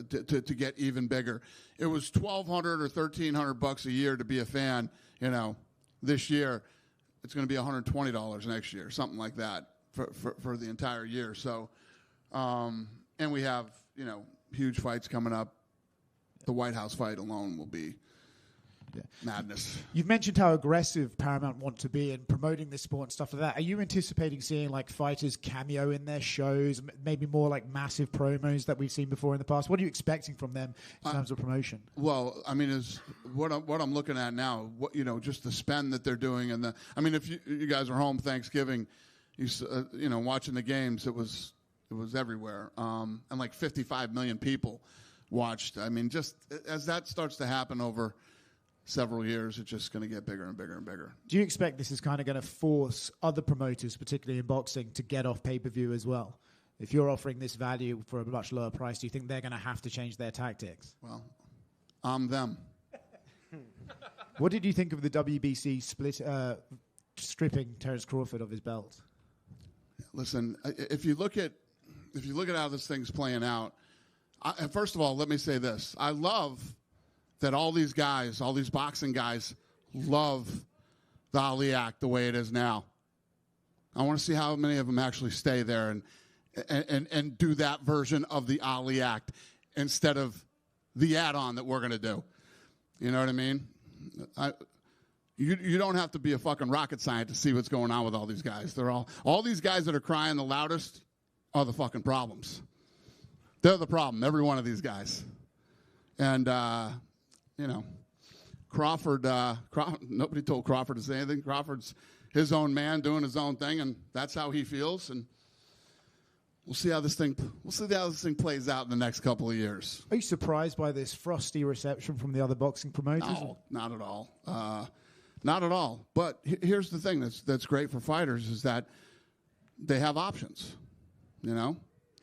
[SPEAKER 11] get even bigger. It was $1,200 or $1,300 a year to be a fan, This year, it's going to be $120 next year, something like that for the entire year. So, and we have, huge fights coming up. The White House fight alone will be Madness.
[SPEAKER 12] You've mentioned how aggressive Paramount want to be in promoting this sport and stuff like that. Are you anticipating seeing like fighters cameo in their shows, maybe more like massive promos that we've seen before in the past? What are you expecting from them in terms of promotion?
[SPEAKER 11] Well, I mean, is what I'm looking at now. What, you know, just the spend that they're doing, and if you guys are home Thanksgiving, watching the games, it was everywhere, and like 55 million people watched. I mean, just as that starts to happen over several years, it's just going to get bigger and bigger and bigger.
[SPEAKER 12] Do you expect this is kind of going to force other promoters, particularly in boxing, to get off pay-per-view as well? If you're offering this value for a much lower price, do you think they're going to have to change their tactics?
[SPEAKER 11] Well, I'm them.
[SPEAKER 12] What did you think of the WBC stripping Terence Crawford of his belt?
[SPEAKER 11] Listen, if you look at how this thing's playing out, first of all, let me say this. I love that all these guys, all these boxing guys, love the Ali Act the way it is now. I want to see how many of them actually stay there and do that version of the Ali Act instead of the add-on that we're going to do. You know what I mean? You don't have to be a fucking rocket scientist to see what's going on with all these guys. They're all these guys that are crying the loudest are the fucking problems. They're the problem, every one of these guys. And, Crawford, nobody told Crawford to say anything. Crawford's his own man doing his own thing, and that's how he feels. And we'll see how this thing plays out in the next couple of years.
[SPEAKER 12] Are you surprised by this frosty reception from the other boxing promoters?
[SPEAKER 11] No, not at all. Not at all. But here's the thing that's great for fighters is that they have options. You know,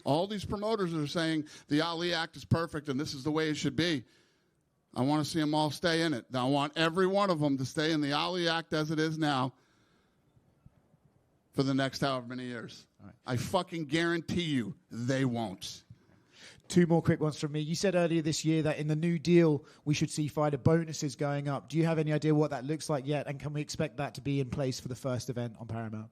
[SPEAKER 11] all these promoters are saying the Ali Act is perfect and this is the way it should be. I want to see them all stay in it. I want every one of them to stay in the Ali Act as it is now for the next however many years. Right. I fucking guarantee you they won't.
[SPEAKER 12] Two more quick ones from me. You said earlier this year that in the new deal we should see fighter bonuses going up. Do you have any idea what that looks like yet? And can we expect that to be in place for the first event on Paramount?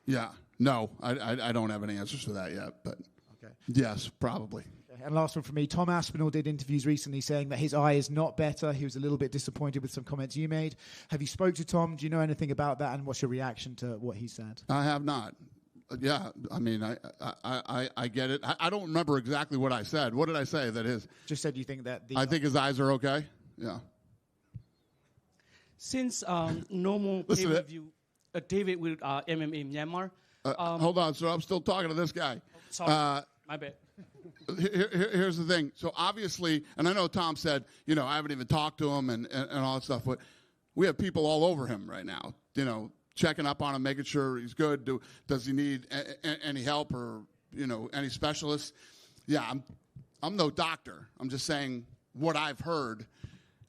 [SPEAKER 11] Yeah. No, I don't have any answers for that yet. But okay. Yes, probably.
[SPEAKER 12] And last one from me. Tom Aspinall did interviews recently saying that his eye is not better. He was a little bit disappointed with some comments you made. Have you spoke to Tom? Do you know anything about that? And what's your reaction to what he said?
[SPEAKER 11] I have not. Yeah, I mean, I get it. I don't remember exactly what I said. What did I say? That is
[SPEAKER 12] just said you think that
[SPEAKER 11] I think his eyes are okay. Yeah.
[SPEAKER 9] Since no more pay-per-view, David with MMA Myanmar.
[SPEAKER 11] Hold on, sir. I'm still talking to this guy.
[SPEAKER 9] Sorry, my bad.
[SPEAKER 11] Here's the thing. So obviously, and I know Tom said, I haven't even talked to him and all that stuff, but we have people all over him right now, checking up on him, making sure he's good. Does he need any help or, any specialists? Yeah, I'm no doctor. I'm just saying what I've heard.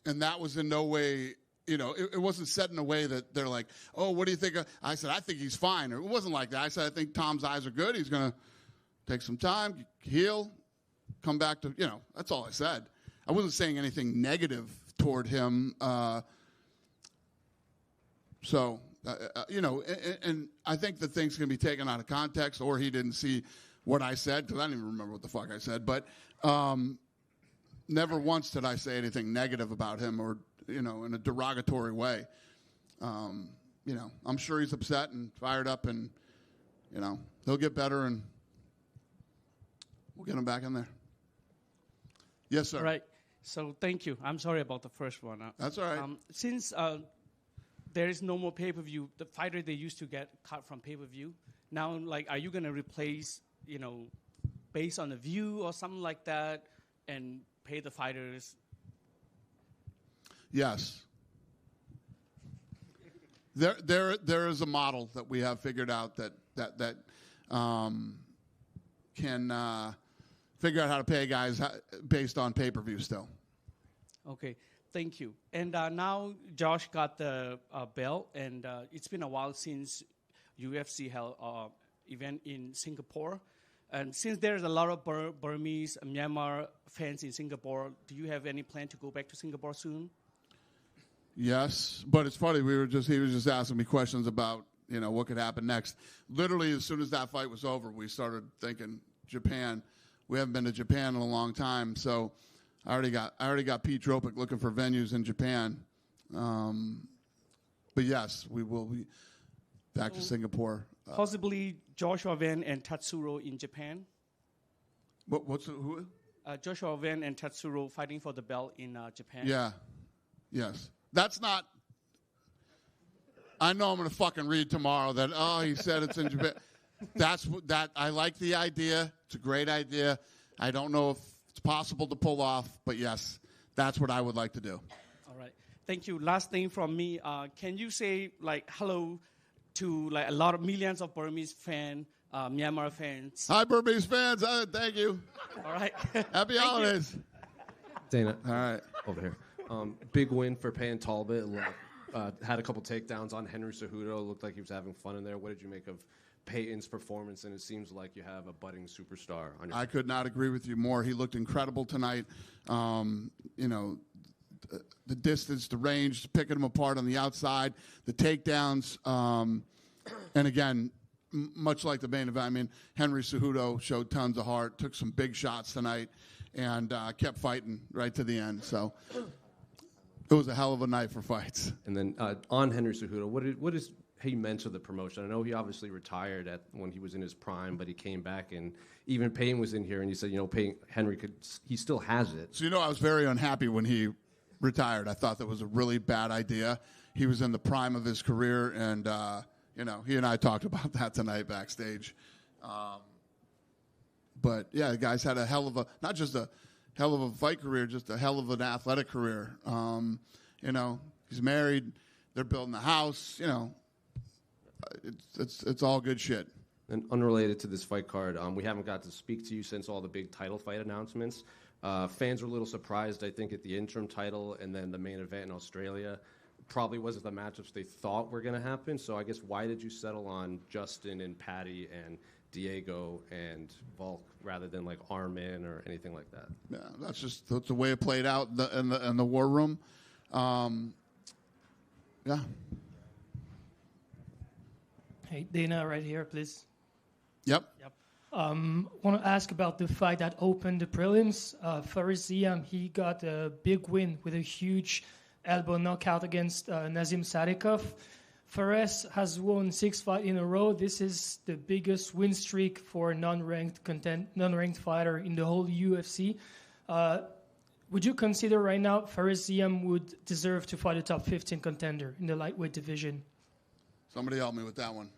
[SPEAKER 11] And that was in no way, it wasn't said in a way that they're like, oh, what do you think? I said, I think he's fine. Or it wasn't like that. I said, I think Tom's eyes are good. He's going to take some time, heal, come back to, that's all I said. I wasn't saying anything negative toward him. And I think that things can be taken out of context, or he didn't see what I said, because I don't even remember what the fuck I said. But never once did I say anything negative about him or, in a derogatory way. I'm sure he's upset and fired up, and, he'll get better, and we'll get him back in there. Yes, sir.
[SPEAKER 9] All right. So thank you. I'm sorry about the first one.
[SPEAKER 11] That's all right.
[SPEAKER 9] Since there is no more pay-per-view, the fighter they used to get cut from pay-per-view, now, are you going to replace, based on the view or something like that, and pay the fighters?
[SPEAKER 11] Yes. There is a model that we have figured out that can figure out how to pay guys based on pay-per-view still.
[SPEAKER 9] Okay, thank you. And now Josh got the belt, and it's been a while since UFC held event in Singapore. And since there's a lot of Burmese and Myanmar fans in Singapore, do you have any plan to go back to Singapore soon?
[SPEAKER 11] Yes, but it's funny. He was just asking me questions about, what could happen next. Literally, as soon as that fight was over, we started thinking Japan. We haven't been to Japan in a long time, so I already got Pete Dropic looking for venues in Japan, But yes, we will be back to Singapore.
[SPEAKER 9] Possibly Joshua Wen and Tatsuro in Japan.
[SPEAKER 11] Who?
[SPEAKER 9] Joshua Wen and Tatsuro fighting for the belt in Japan.
[SPEAKER 11] Yeah. Yes. That's not. I know I'm going to fucking read tomorrow that, he said it's in Japan. I like the idea. It's a great idea. I don't know if it's possible to pull off, but yes, that's what I would like to do.
[SPEAKER 9] All right. Thank you. Last thing from me. Can you say hello to a lot of millions of Burmese fans, Myanmar fans?
[SPEAKER 11] Hi, Burmese fans. Thank you.
[SPEAKER 9] All right.
[SPEAKER 11] Happy holidays.
[SPEAKER 3] Dana.
[SPEAKER 11] All right.
[SPEAKER 3] Over here. Big win for Payne Talbot. Had a couple takedowns on Henry Cejudo. Looked like he was having fun in there. What did you make of Payton's performance? And it seems like you have a budding superstar on your
[SPEAKER 11] I could not agree with you more. He looked incredible tonight. The distance, the range, picking him apart on the outside, the takedowns. And again, much like the main event, I mean, Henry Cejudo showed tons of heart, took some big shots tonight, and kept fighting right to the end. So it was a hell of a night for fights.
[SPEAKER 3] And then on Henry Cejudo, what is he meant to the promotion? I know he obviously retired when he was in his prime, but he came back, and even Payne was in here, and he said, Henry he still has it.
[SPEAKER 11] So I was very unhappy when he retired. I thought that was a really bad idea. He was in the prime of his career, and he and I talked about that tonight backstage. But yeah, the guy's had not just a hell of a fight career, just a hell of an athletic career. He's married. They're building a house. It's all good shit.
[SPEAKER 3] And unrelated to this fight card, we haven't got to speak to you since all the big title fight announcements. Fans were a little surprised, I think, at the interim title and then the main event in Australia. Probably wasn't the matchups they thought were going to happen. So I guess why did you settle on Justin and Patty and Diego and Volk rather than Armin or anything like that?
[SPEAKER 11] Yeah, that's the way it played out in the war room. Yeah.
[SPEAKER 13] Hey, Dana, right here, please.
[SPEAKER 11] Yep.
[SPEAKER 13] Want to ask about the fight that opened the prelims. Faris Ziam, he got a big win with a huge elbow knockout against Nazim Sadikov. Fares has won 6 fights in a row. This is the biggest win streak for a non-ranked fighter in the whole UFC. Would you consider right now Faris Ziam would deserve to fight a top 15 contender in the lightweight division?
[SPEAKER 11] Somebody help me with that one.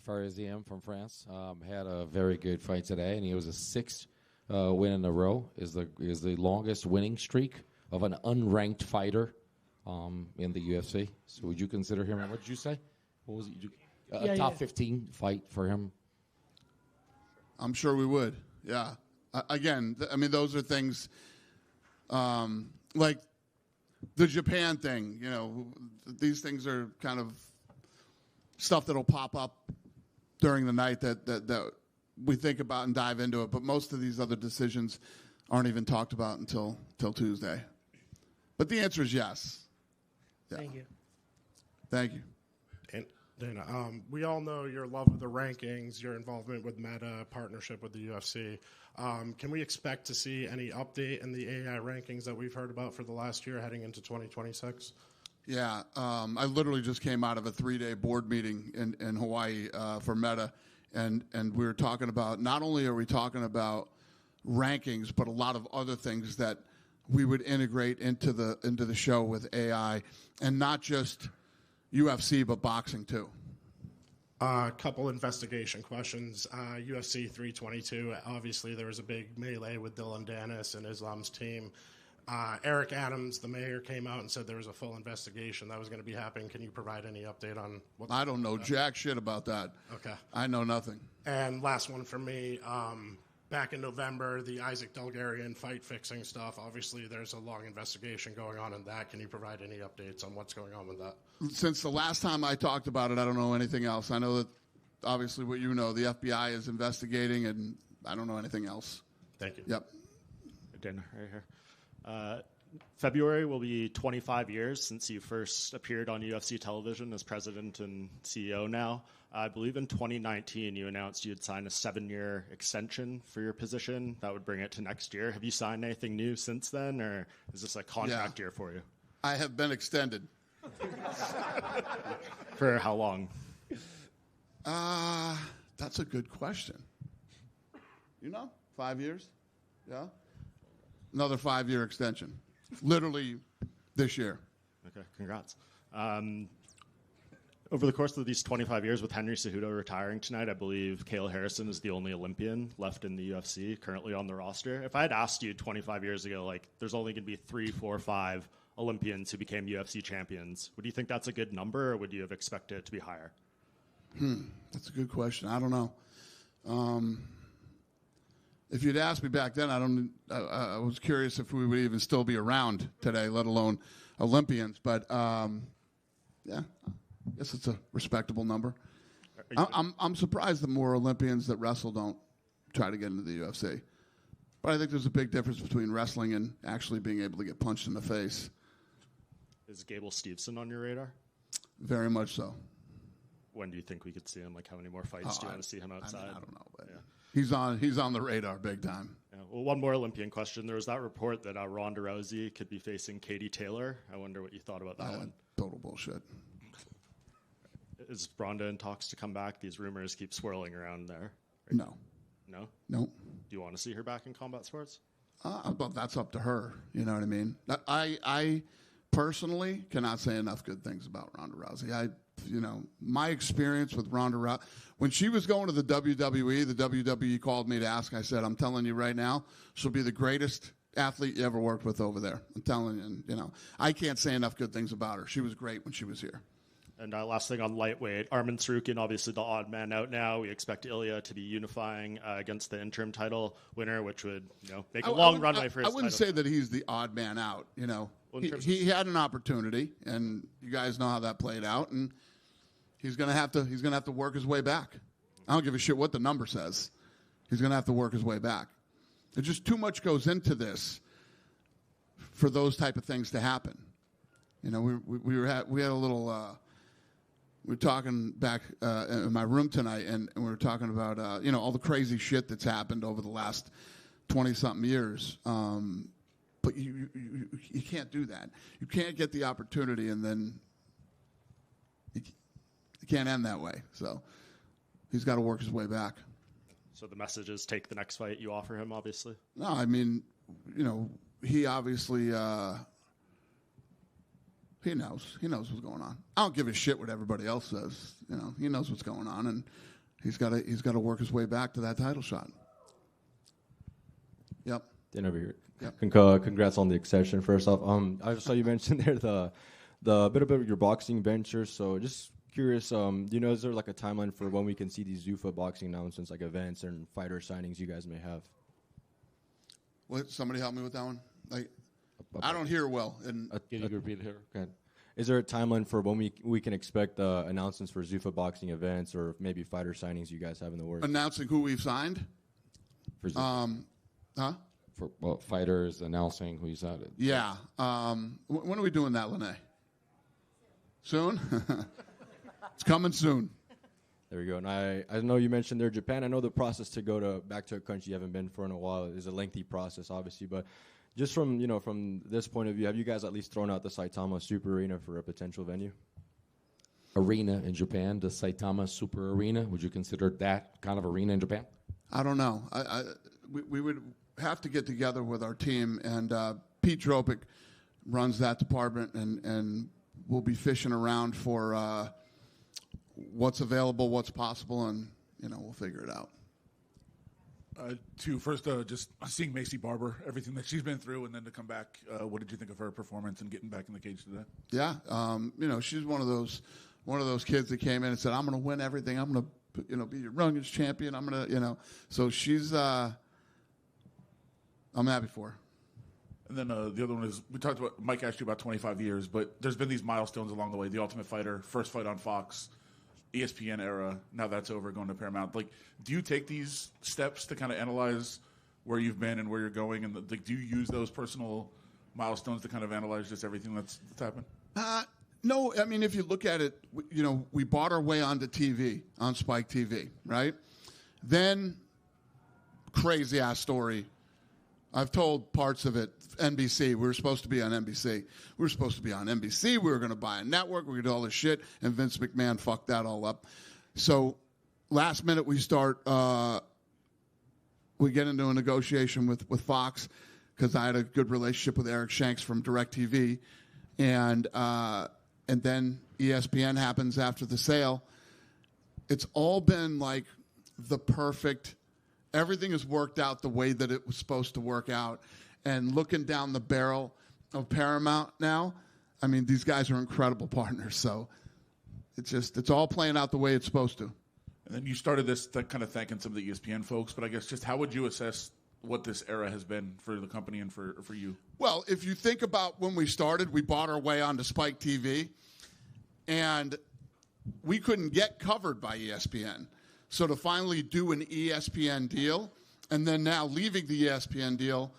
[SPEAKER 14] Faris Ziam from France had a very good fight today, and he was a 6th win in a row. Is the longest winning streak of an unranked fighter in the UFC. So would you consider him? What did you say? What was it? A top 15 fight for him?
[SPEAKER 11] I'm sure we would. Yeah. Again, those are things like the Japan thing. These things are kind of stuff that'll pop up during the night that we think about and dive into it. But most of these other decisions aren't even talked about until Tuesday. But the answer is yes. Yeah.
[SPEAKER 13] Thank you.
[SPEAKER 11] Thank you.
[SPEAKER 15] And Dana, we all know your love of the rankings, your involvement with Meta, partnership with the UFC. Can we expect to see any update in the AI rankings that we've heard about for the last year heading into 2026?
[SPEAKER 11] Yeah, I literally just came out of a 3-day board meeting in Hawaii for Meta, and we were talking about, not only are we talking about rankings, but a lot of other things that we would integrate into the show with AI, and not just UFC, but boxing too.
[SPEAKER 15] A couple investigation questions. UFC 322, obviously there was a big melee with Dylan Dennis and Islam's team. Eric Adams, the mayor, came out and said there was a full investigation that was going to be happening. Can you provide any update on what?
[SPEAKER 11] I don't know jack shit about that.
[SPEAKER 15] Okay.
[SPEAKER 11] I know nothing.
[SPEAKER 15] And last one for me. Back in November, the Isaac Delgarian fight fixing stuff, obviously there's a long investigation going on in that. Can you provide any updates on what's going on with that?
[SPEAKER 11] Since the last time I talked about it, I don't know anything else. I know that, obviously, what you know, the FBI is investigating, and I don't know anything else.
[SPEAKER 15] Thank you.
[SPEAKER 11] Yep.
[SPEAKER 16] Dan, right here. February will be 25 years since you first appeared on UFC television as president and CEO now. I believe in 2019 you announced you had signed a 7-year extension for your position. That would bring it to next year. Have you signed anything new since then, or is this a contract year for you?
[SPEAKER 11] I have been extended.
[SPEAKER 16] For how long?
[SPEAKER 11] That's a good question. 5 years? Yeah? Another 5-year extension. Literally this year.
[SPEAKER 16] Okay, congrats. Over the course of these 25 years, with Henry Cejudo retiring tonight, I believe Cale Harrison is the only Olympian left in the UFC currently on the roster. If I had asked you 25 years ago, like, there's only going to be 3, 4, 5 Olympians who became UFC champions, would you think that's a good number, or would you have expected it to be higher?
[SPEAKER 11] That's a good question. I don't know. If you'd asked me back then, I was curious if we would even still be around today, let alone Olympians. But yeah, I guess it's a respectable number. I'm surprised that more Olympians that wrestle don't try to get into the UFC. But I think there's a big difference between wrestling and actually being able to get punched in the face.
[SPEAKER 16] Is Gable Steveson on your radar?
[SPEAKER 11] Very much so.
[SPEAKER 16] When do you think we could see him? Like, how many more fights do you want to see him outside?
[SPEAKER 11] I don't know, but he's on the radar big time.
[SPEAKER 16] Yeah. Well, one more Olympian question. There was that report that Ronda Rousey could be facing Katie Taylor. I wonder what you thought about that one.
[SPEAKER 11] Total bullshit.
[SPEAKER 16] Is Ronda in talks to come back? These rumors keep swirling around there. Right?
[SPEAKER 11] No.
[SPEAKER 16] No?
[SPEAKER 11] No.
[SPEAKER 16] Do you want to see her back in combat sports?
[SPEAKER 11] But that's up to her. You know what I mean? I personally cannot say enough good things about Ronda Rousey. My experience with Ronda Rousey, when she was going to the WWE called me to ask. I said, I'm telling you right now, she'll be the greatest athlete you ever worked with over there. I'm telling you, and, I can't say enough good things about her. She was great when she was here.
[SPEAKER 16] And last thing on lightweight, Arman Tsarukyan, obviously the odd man out now. We expect Ilya to be unifying against the interim title winner, which would make a long runway for his
[SPEAKER 11] I wouldn't
[SPEAKER 16] title.
[SPEAKER 11] say that he's the odd man out. He had an opportunity, and you guys know how that played out, and he's gonna have to work his way back. I don't give a shit what the number says. He's gonna have to work his way back. There's just too much goes into this for those type of things to happen. We had a little. We were talking back in my room tonight, and we were talking about all the crazy shit that's happened over the last 20-something years. But you can't do that. You can't get the opportunity, and then you can't end that way. So he's got to work his way back.
[SPEAKER 16] So the message is take the next fight you offer him, obviously?
[SPEAKER 11] No, I mean, he obviously... He knows what's going on. I don't give a shit what everybody else says. He knows what's going on, and he's got to work his way back to that title shot. Yep.
[SPEAKER 4] Dan over here.
[SPEAKER 11] Yep.
[SPEAKER 4] Congrats on the accession. First off, I saw you mentioned there the bit about your boxing venture. So just curious, is there like a timeline for when we can see these Zuffa boxing announcements, like events and fighter signings you guys may have?
[SPEAKER 11] What? Somebody help me with that one. I don't hear well.
[SPEAKER 14] Can you repeat it here?
[SPEAKER 4] Okay. Is there a timeline for when we can expect announcements for Zuffa boxing events or maybe fighter signings you guys have in the works?
[SPEAKER 11] Announcing who we've signed?
[SPEAKER 14] For fighters, announcing who you signed.
[SPEAKER 11] Yeah. When are we doing that, Lene? Soon? It's coming soon.
[SPEAKER 4] There we go. And I know you mentioned there Japan. I know the process to go back to a country you haven't been for in a while is a lengthy process, obviously, but just from this point of view, have you guys at least thrown out the Saitama Super Arena for a potential venue?
[SPEAKER 14] Arena in Japan, the Saitama Super Arena. Would you consider that kind of arena in Japan?
[SPEAKER 11] I don't know. We would have to get together with our team, and Pete Dropic runs that department, and we'll be fishing around for what's available, what's possible, and we'll figure it out.
[SPEAKER 17] First, just seeing Macy Barber, everything that she's been through, and then to come back, what did you think of her performance and getting back in the cage today?
[SPEAKER 11] Yeah, she's one of those kids that came in and said, "I'm going to win everything. I'm going to, be your youngest champion. I'm going to, So she's, I'm happy for her.
[SPEAKER 17] And then the other one is we talked about. Mike asked you about 25 years, but there's been these milestones along the way. The Ultimate Fighter, first fight on Fox. ESPN era, now that's over, going to Paramount. Do you take these steps to kind of analyze where you've been and where you're going? And do you use those personal milestones to kind of analyze just everything that's happened?
[SPEAKER 11] No, I mean, if you look at it, we bought our way onto TV, on Spike TV, right? Then, crazy-ass story, I've told parts of it. NBC. We were supposed to be on NBC. We were supposed to be on NBC. We were going to buy a network. We were going to do all this shit, and Vince McMahon fucked that all up. So last minute we start. We get into a negotiation with Fox because I had a good relationship with Eric Shanks from DirecTV, and then ESPN happens after the sale. It's all been like the perfect. Everything has worked out the way that it was supposed to work out. And looking down the barrel of Paramount now, I mean, these guys are incredible partners. So it's all playing out the way it's supposed to.
[SPEAKER 17] And then you started this kind of thanking some of the ESPN folks, but I guess just how would you assess what this era has been for the company and for you?
[SPEAKER 11] Well, if you think about when we started, we bought our way onto Spike TV, and we couldn't get covered by ESPN. So to finally do an ESPN deal, and then now leaving the ESPN deal,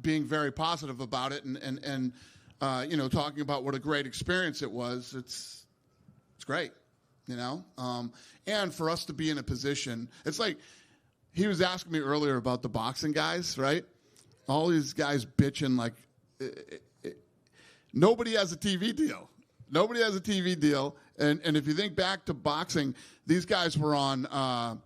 [SPEAKER 11] being very positive about it, and talking about what a great experience it was, it's great, and for us to be in a position, it's like he was asking me earlier about the boxing guys, right? All these guys bitching like nobody has a TV deal. Nobody has a TV deal. And if you think back to boxing, these guys were on, I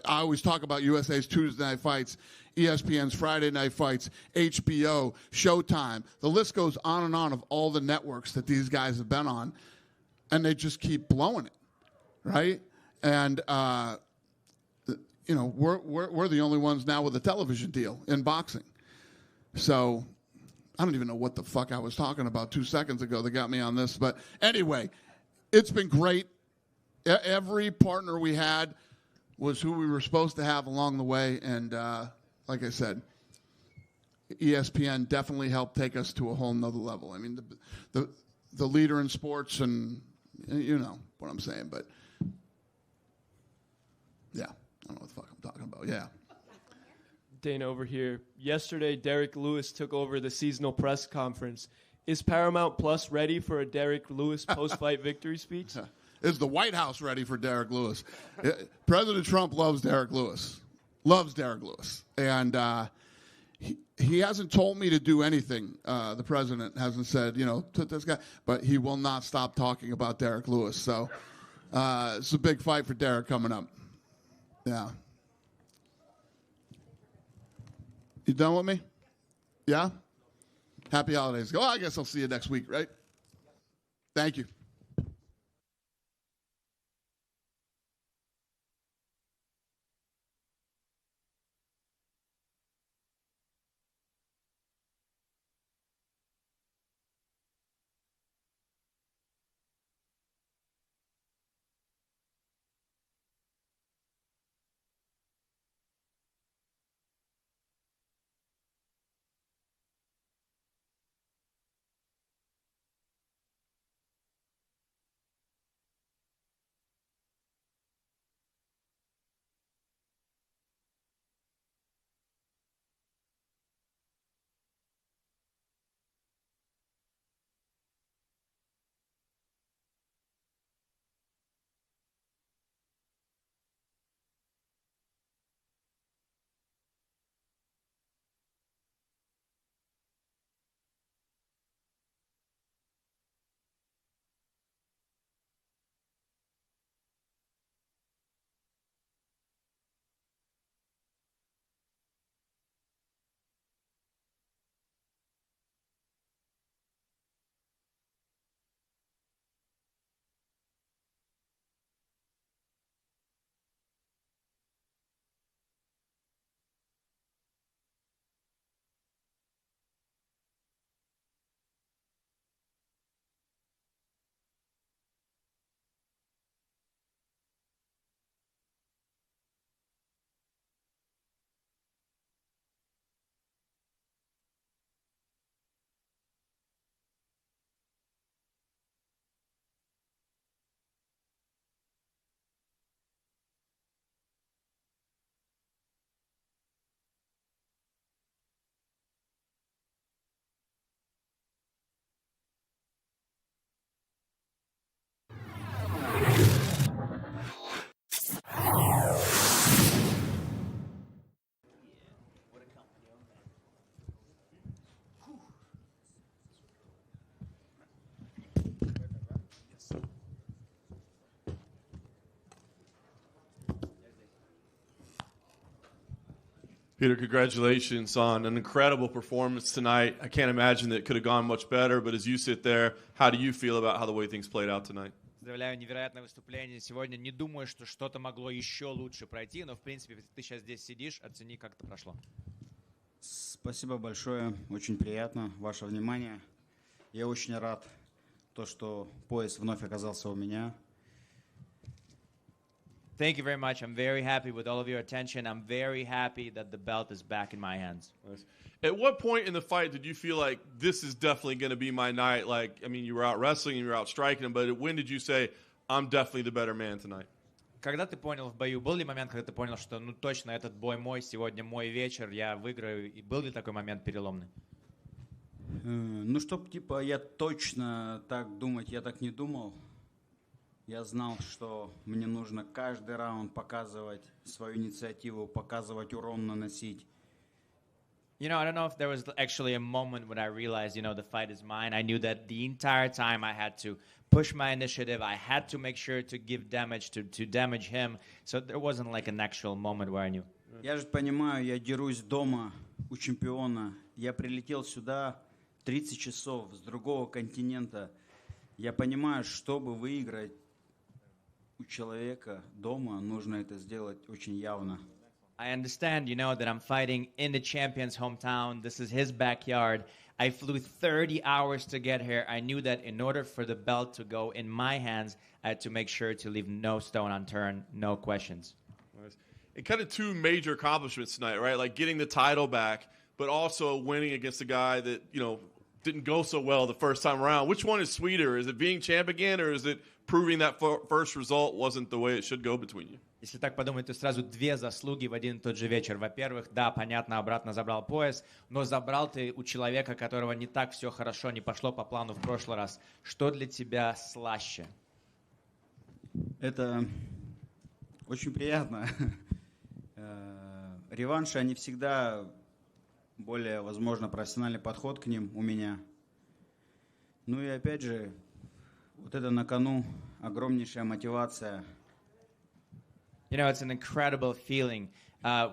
[SPEAKER 11] always talk about USA's Tuesday Night Fights, ESPN's Friday Night Fights, HBO, Showtime. The list goes on and on of all the networks that these guys have been on, and they just keep blowing it, right? And, we're the only ones now with a television deal in boxing. So I don't even know what the fuck I was talking about 2 seconds ago that got me on this. But anyway, it's been great. Every partner we had was who we were supposed to have along the way. And like I said, ESPN definitely helped take us to a whole nother level. I mean, the leader in sports, and you know what I'm saying. But, yeah, I don't know what the fuck I'm talking about. Yeah.
[SPEAKER 5] Dana over here. Yesterday, Derek Lewis took over the seasonal press conference. Is Paramount Plus ready for a Derek Lewis post-fight victory speech?
[SPEAKER 11] Is the White House ready for Derek Lewis? President Trump loves Derek Lewis. Loves Derek Lewis. And he hasn't told me to do anything. The president hasn't said, to this guy. But he will not stop talking about Derek Lewis. So it's a big fight for Derek coming up. Yeah. You done with me? Yeah? Happy holidays. Well, I guess I'll see you next week, right? Thank you.
[SPEAKER 2] Peter, congratulations on an incredible performance tonight. I can't imagine that it could have gone much better, but as you sit there, how do you feel about how the way things played out tonight?
[SPEAKER 18] Поздравляю, невероятное выступление сегодня. Не думаю, что что-то могло еще лучше пройти, но, в принципе, ты сейчас здесь сидишь, оцени, как это прошло.
[SPEAKER 19] Спасибо большое, очень приятно, ваше внимание. Я очень рад, что пояс вновь оказался у меня.
[SPEAKER 18] Thank you very much. I'm very happy with all of your attention. I'm very happy that the belt is back in my hands.
[SPEAKER 2] Nice. At what point in the fight did you feel like this is definitely going to be my night? Like, I mean, you were out wrestling, you were out striking him, but when did you say, I'm definitely the better man tonight?
[SPEAKER 18] Когда ты понял в бою, был ли момент, когда ты понял, что ну точно этот бой мой, сегодня мой вечер, я выиграю, и был ли такой момент переломный?
[SPEAKER 19] Ну, чтоб типа я точно так думать, я так не думал. Я знал, что мне нужно каждый раунд показывать свою инициативу, показывать урон, наносить.
[SPEAKER 18] You know, I don't know if there was actually a moment when I realized, you know, the fight is mine. I knew that the entire time I had to push my initiative. I had to make sure to give damage, to damage him. So there wasn't like an actual moment where I knew.
[SPEAKER 19] Я же понимаю, я дерусь дома у чемпиона. Я прилетел сюда 30 часов с другого континента. Я понимаю, чтобы выиграть у человека дома, нужно это сделать очень явно.
[SPEAKER 18] I understand, you know, that I'm fighting in the champion's hometown. This is his backyard. I flew 30 hours to get here. I knew that in order for the belt to go in my hands, I had to make sure to leave no stone unturned, no questions.
[SPEAKER 2] Nice. And kind of two major accomplishments tonight, right? Like getting the title back, but also winning against a guy that, you know, didn't go so well the first time around. Which one is sweeter? Is it being champ again, or is it proving that first result wasn't the way it should go between you?
[SPEAKER 18] Если так подумать, то сразу две заслуги в один и тот же вечер. Во-первых, да, понятно, обратно забрал пояс, но забрал ты у человека, которого не так все хорошо, не пошло по плану в прошлый раз. Что для тебя слаще?
[SPEAKER 19] Это очень приятно. Реванши, они всегда более, возможно, профессиональный подход к ним у меня. Ну и опять же, вот это на кону огромнейшая мотивация.
[SPEAKER 18] You know, it's an incredible feeling.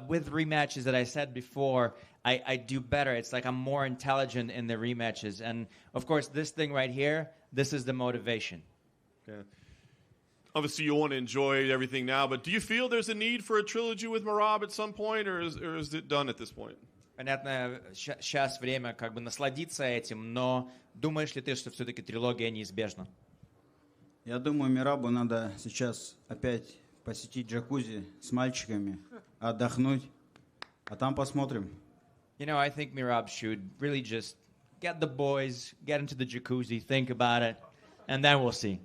[SPEAKER 18] With rematches that I said before, I do better. It's like I'm more intelligent in the rematches. And, of course, this thing right here, this is the motivation.
[SPEAKER 2] Okay. Obviously, you want to enjoy everything now, but do you feel there's a need for a trilogy with Merab at some point, or is it done at this point?
[SPEAKER 18] Понятно, сейчас время как бы насладиться этим, но думаешь ли ты, что все-таки трилогия неизбежна?
[SPEAKER 19] Я думаю, Мерабу надо сейчас опять посетить джакузи с мальчиками, отдохнуть, а там посмотрим.
[SPEAKER 18] You know, I think Merab should really just get the boys, get into the jacuzzi, think about it, and then we'll see.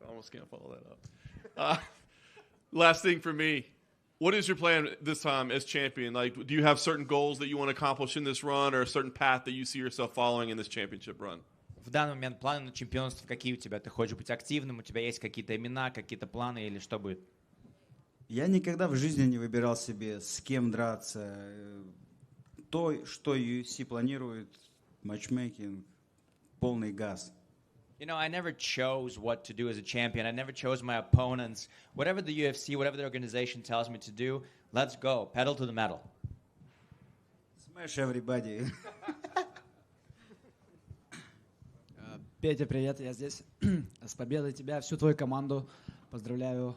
[SPEAKER 2] I almost can't follow that up. Last thing for me. What is your plan this time as champion? Like, do you have certain goals that you want to accomplish in this run, or a certain path that you see yourself following in this championship run?
[SPEAKER 18] В данный момент планы на чемпионство какие у тебя? Ты хочешь быть активным? У тебя есть какие-то имена, какие-то планы или что будет?
[SPEAKER 19] Я никогда в жизни не выбирал себе, с кем драться. То, что UFC планирует, матчмейкинг, полный газ.
[SPEAKER 18] You know, I never chose what to do as a champion. I never chose my opponents. Whatever the UFC, whatever the organization tells me to do, let's go. Pedal to the metal.
[SPEAKER 19] Smash everybody.
[SPEAKER 20] Петя, привет, я здесь. С победой тебя, всю твою команду. Поздравляю.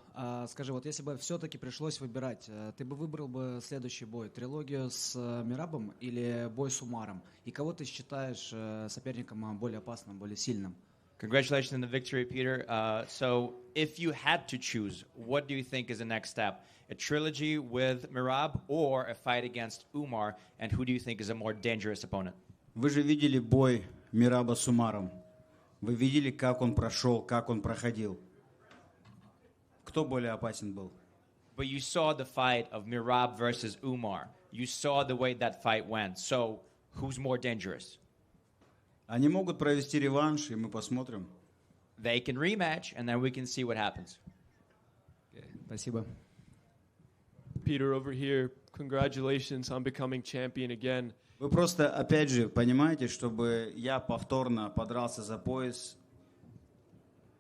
[SPEAKER 20] Скажи, вот если бы все-таки пришлось выбирать, ты бы выбрал бы следующий бой? Трилогию с Мерабом или бой с Умаром? И кого ты считаешь соперником более опасным, более сильным?
[SPEAKER 18] Congratulations on the victory, Peter. So if you had to choose, what do you think is the next step? A trilogy with Merab or a fight against Umar? And who do you think is a more dangerous opponent?
[SPEAKER 19] Вы же видели бой Мераба с Умаром. Вы видели, как он прошел, как он проходил. Кто более опасен был?
[SPEAKER 18] But you saw the fight of Merab versus Umar. You saw the way that fight went. So who's more dangerous?
[SPEAKER 19] Они могут провести реванш, и мы посмотрим.
[SPEAKER 18] They can rematch, and then we can see what happens.
[SPEAKER 20] Спасибо.
[SPEAKER 5] Peter, over here, congratulations on becoming champion again.
[SPEAKER 19] Вы просто, опять же, понимаете, чтобы я повторно подрался за пояс,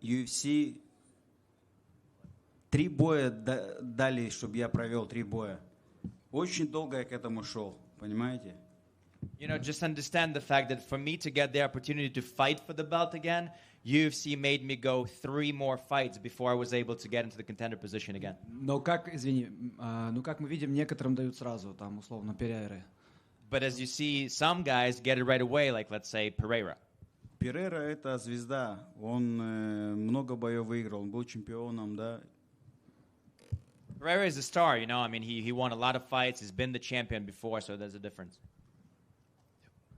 [SPEAKER 19] UFC 3 боя дали, чтобы я провел 3 боя. Очень долго я к этому шел, понимаете?
[SPEAKER 18] You know, just understand the fact that for me to get the opportunity to fight for the belt again, UFC made me go 3 more fights before I was able to get into the contender position again.
[SPEAKER 20] Но как, извини, ну как мы видим, некоторым дают сразу, там условно Перейры.
[SPEAKER 18] But as you see, some guys get it right away, like let's say Pereira.
[SPEAKER 19] Перейра это звезда, он много боев выиграл, он был чемпионом, да.
[SPEAKER 18] Pereira is a star, you know. I mean, he won a lot of fights. He's been the champion before, so there's a difference.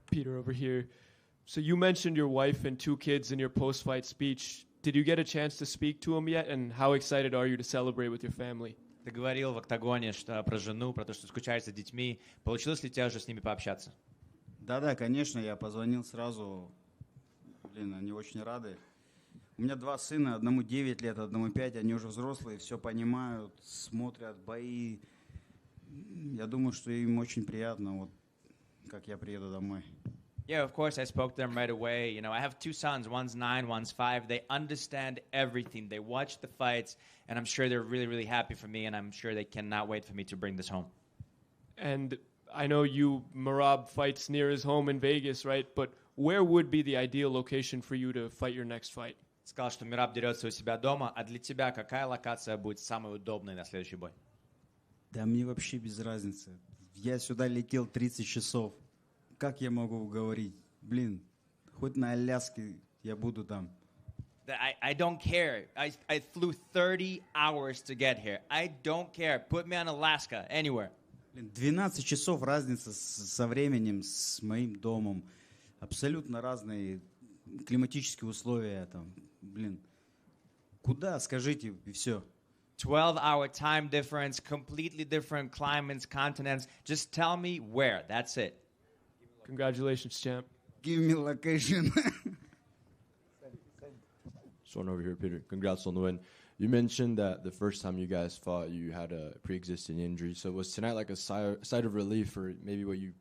[SPEAKER 5] Peter over here. So you mentioned your wife and 2 kids in your post-fight speech. Did you get a chance to speak to them yet? And how excited are you to celebrate with your family?
[SPEAKER 18] Ты говорил в октагоне про жену, про то, что скучаешь за детьми. Получилось ли у тебя уже с ними пообщаться?
[SPEAKER 19] Да, конечно, я позвонил сразу. Блин, они очень рады. У меня 2 сына, одному 9 лет, одному 5. Они уже взрослые, все понимают, смотрят бои. Я думаю, что им очень приятно, вот как я приеду домой.
[SPEAKER 18] Yeah, of course, I spoke to them right away. You know, I have 2 sons. One's 9, one's 5. They understand everything. They watch the fights, and I'm sure they're really, really happy for me, and I'm sure they cannot wait for me to bring this home.
[SPEAKER 5] And I know Merab fights near his home in Vegas, right? But where would be the ideal location for you to fight your next fight?
[SPEAKER 18] Сказал, что Мераб дерется у себя дома, а для тебя какая локация будет самой удобной на следующий бой?
[SPEAKER 19] Да мне вообще без разницы. Я сюда летел 30 часов. Как я могу уговорить? Блин, хоть на Аляске я буду там.
[SPEAKER 18] I don't care. I flew 30 hours to get here. I don't care. Put me on Alaska, anywhere.
[SPEAKER 19] 12 часов разница со временем, с моим домом. Абсолютно разные климатические условия там. Блин, куда, скажите, и все.
[SPEAKER 18] 12-hour time difference, completely different climates, continents. Just tell me where. That's it.
[SPEAKER 5] Congratulations, champ.
[SPEAKER 19] Give me location.
[SPEAKER 4] So over here, Peter. Congrats on the win. You mentioned that the first time you guys fought, you had a pre-existing injury. So was tonight like a sigh of relief, or maybe what you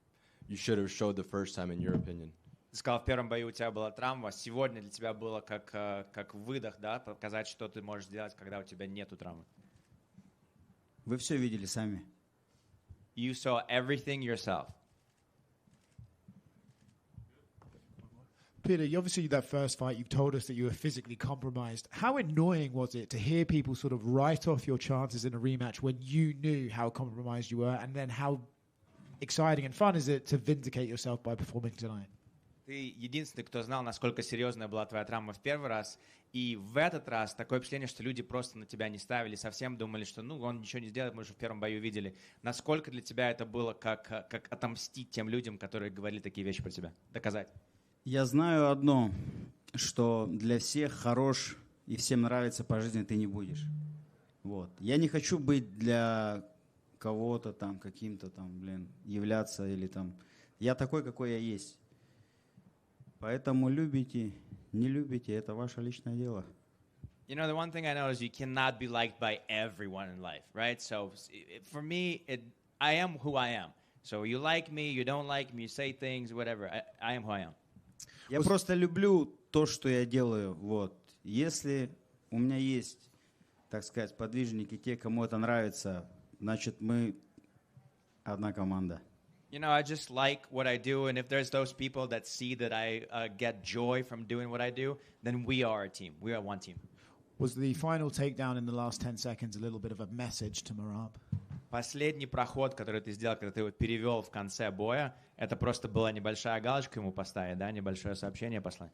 [SPEAKER 4] should have showed the first time, in your opinion?
[SPEAKER 18] Ты сказал, в первом бою у тебя была травма. Сегодня для тебя было как выдох, да? Показать, что ты можешь делать, когда у тебя нету травмы.
[SPEAKER 19] Вы все видели сами.
[SPEAKER 18] You saw everything yourself.
[SPEAKER 12] Peter, obviously that first fight, you've told us that you were physically compromised. How annoying was it to hear people sort of write off your chances in a rematch when you knew how compromised you were, and then how exciting and fun is it to vindicate yourself by performing tonight?
[SPEAKER 18] Ты единственный, кто знал, насколько серьезная была твоя травма в первый раз. И в этот раз такое впечатление, что люди просто на тебя не ставили, совсем думали, что он ничего не сделает, мы уже в первом бою видели. Насколько для тебя это было как отомстить тем людям, которые говорили такие вещи про тебя? Доказать.
[SPEAKER 19] Я знаю одно, что для всех хорош и всем нравится по жизни ты не будешь. Вот. Я не хочу быть для кого-то там, каким-то там, являться или там. Я такой, какой я есть. Поэтому любите, не любите, это ваше личное дело.
[SPEAKER 18] You know, the one thing I know is you cannot be liked by everyone in life, right? So for me, I am who I am. So you like me, you don't like me, you say things, whatever. I am who I am.
[SPEAKER 19] Я просто люблю то, что я делаю. Вот. Если у меня есть, так сказать, подвижники, те, кому это нравится, значит, мы одна команда.
[SPEAKER 18] You know, I just like what I do, and if there's those people that see that I get joy from doing what I do, then we are a team. We are one team.
[SPEAKER 12] Was the final takedown in the last 10 seconds a little bit of a message to Merab?
[SPEAKER 18] Последний проход, который ты сделал, когда ты его перевел в конце боя, это просто была небольшая галочка ему поставить, да, небольшое сообщение послать.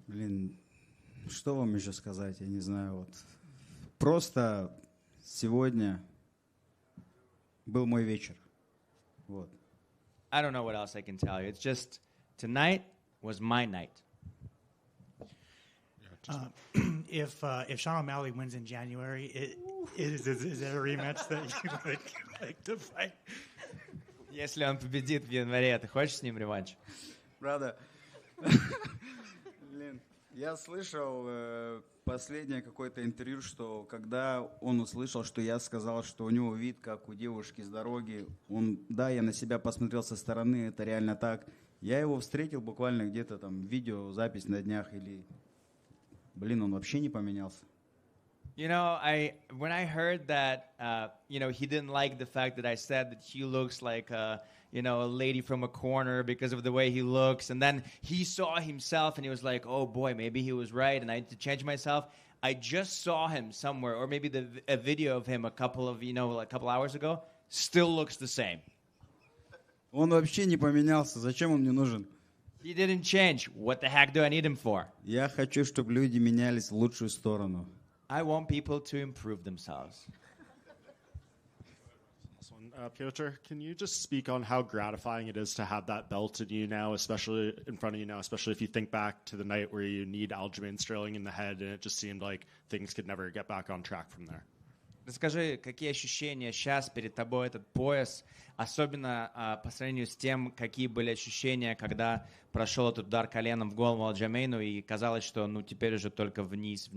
[SPEAKER 19] Блин, что вам еще сказать, я не знаю. Вот. Просто сегодня был мой вечер. Вот.
[SPEAKER 18] I don't know what else I can tell you. It's just tonight was my night.
[SPEAKER 6] If Sean O'Malley wins in January, is there a rematch that you would like to fight?
[SPEAKER 18] Если он победит в январе, ты хочешь с ним реванш?
[SPEAKER 19] Правда. Блин, я слышал последнее какое-то интервью, что когда он услышал, что я сказал, что у него вид, как у девушки с дороги, я на себя посмотрел со стороны, это реально так. Я его встретил буквально где-то там, видеозапись на днях или... Блин, он вообще не поменялся.
[SPEAKER 18] You know, when I heard that, he didn't like the fact that I said that he looks like a lady from a corner because of the way he looks, and then he saw himself and he was like, "Oh boy, maybe he was right," and I had to change myself. I just saw him somewhere, or maybe a video of him a couple hours ago. Still looks the same.
[SPEAKER 19] Он вообще не поменялся. Зачем он мне нужен?
[SPEAKER 18] He didn't change. What the heck do I need him for?
[SPEAKER 19] Я хочу, чтобы люди менялись в лучшую сторону.
[SPEAKER 18] I want people to improve themselves.
[SPEAKER 16] Piotr, can you just speak on how gratifying it is to have that belt in you now, especially in front of you now, especially if you think back to the night where you need Aljamain Sterling in the head and it just seemed like things could never get back on track from there?
[SPEAKER 18] Расскажи, какие ощущения сейчас перед тобой этот пояс, особенно по сравнению с тем, какие были ощущения, когда прошел этот удар коленом в голову Алджамейну и казалось, что теперь уже только вниз.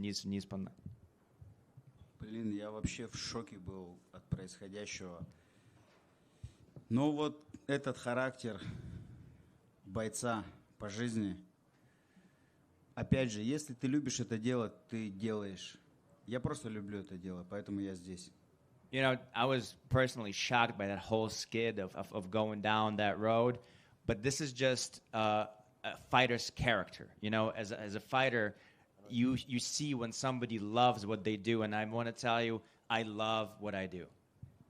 [SPEAKER 19] Блин, я вообще в шоке был от происходящего. Но вот этот характер бойца по жизни, опять же, если ты любишь это дело, ты делаешь. Я просто люблю это дело, поэтому я здесь.
[SPEAKER 18] You know, I was personally shocked by that whole skid of going down that road, but this is just a fighter's character. You know, as a fighter, you see when somebody loves what they do, and I want to tell you, I love what I do.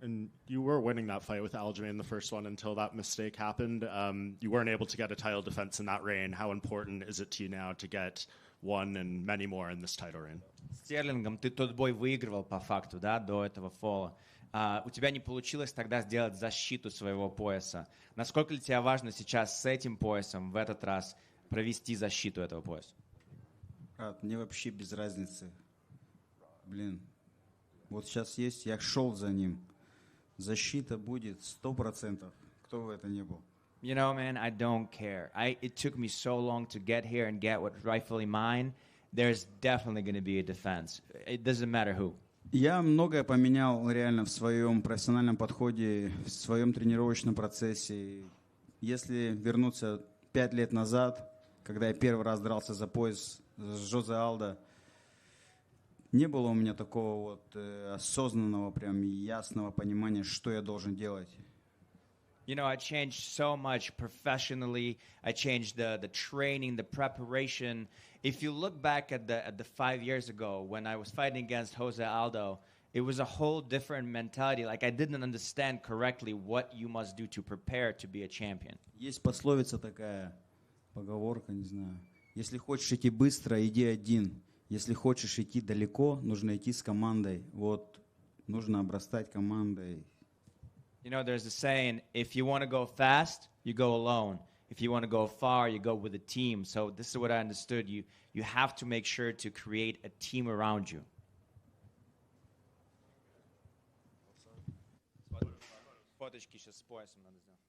[SPEAKER 16] And you were winning that fight with Aljamain, the first one, until that mistake happened. You weren't able to get a title defense in that reign. How important is it to you now to get one and many more in this title reign?
[SPEAKER 18] Стерлингом ты тот бой выигрывал по факту, да, до этого фола. У тебя не получилось тогда сделать защиту своего пояса. Насколько для тебя важно сейчас с этим поясом в этот раз провести защиту этого пояса?
[SPEAKER 19] Брат, мне вообще без разницы. Блин, вот сейчас есть, я шел за ним. Защита будет 100%. Кто бы это ни был.
[SPEAKER 18] You know, man, I don't care. It took me so long to get here and get what's rightfully mine. There's definitely going to be a defense. It doesn't matter who.
[SPEAKER 19] Я многое поменял реально в своем профессиональном подходе, в своем тренировочном процессе. Если вернуться 5 лет назад, когда я первый раз дрался за пояс с Жозе Алдо, не было у меня такого вот осознанного, прям ясного понимания, что я должен делать.
[SPEAKER 18] You know, I changed so much professionally. I changed the training, the preparation. If you look back at the 5 years ago when I was fighting against Jose Aldo, it was a whole different mentality. Like I didn't understand correctly what you must do to prepare to be a champion.
[SPEAKER 19] Есть пословица такая, поговорка, не знаю. Если хочешь идти быстро, иди один. Если хочешь идти далеко, нужно идти с командой. Вот, нужно обрастать командой.
[SPEAKER 18] You know, there's a saying, if you want to go fast, you go alone. If you want to go far, you go with a team. So this is what I understood. You have to make sure to create a team around you.
[SPEAKER 21] Фоточки сейчас с поясом надо сделать.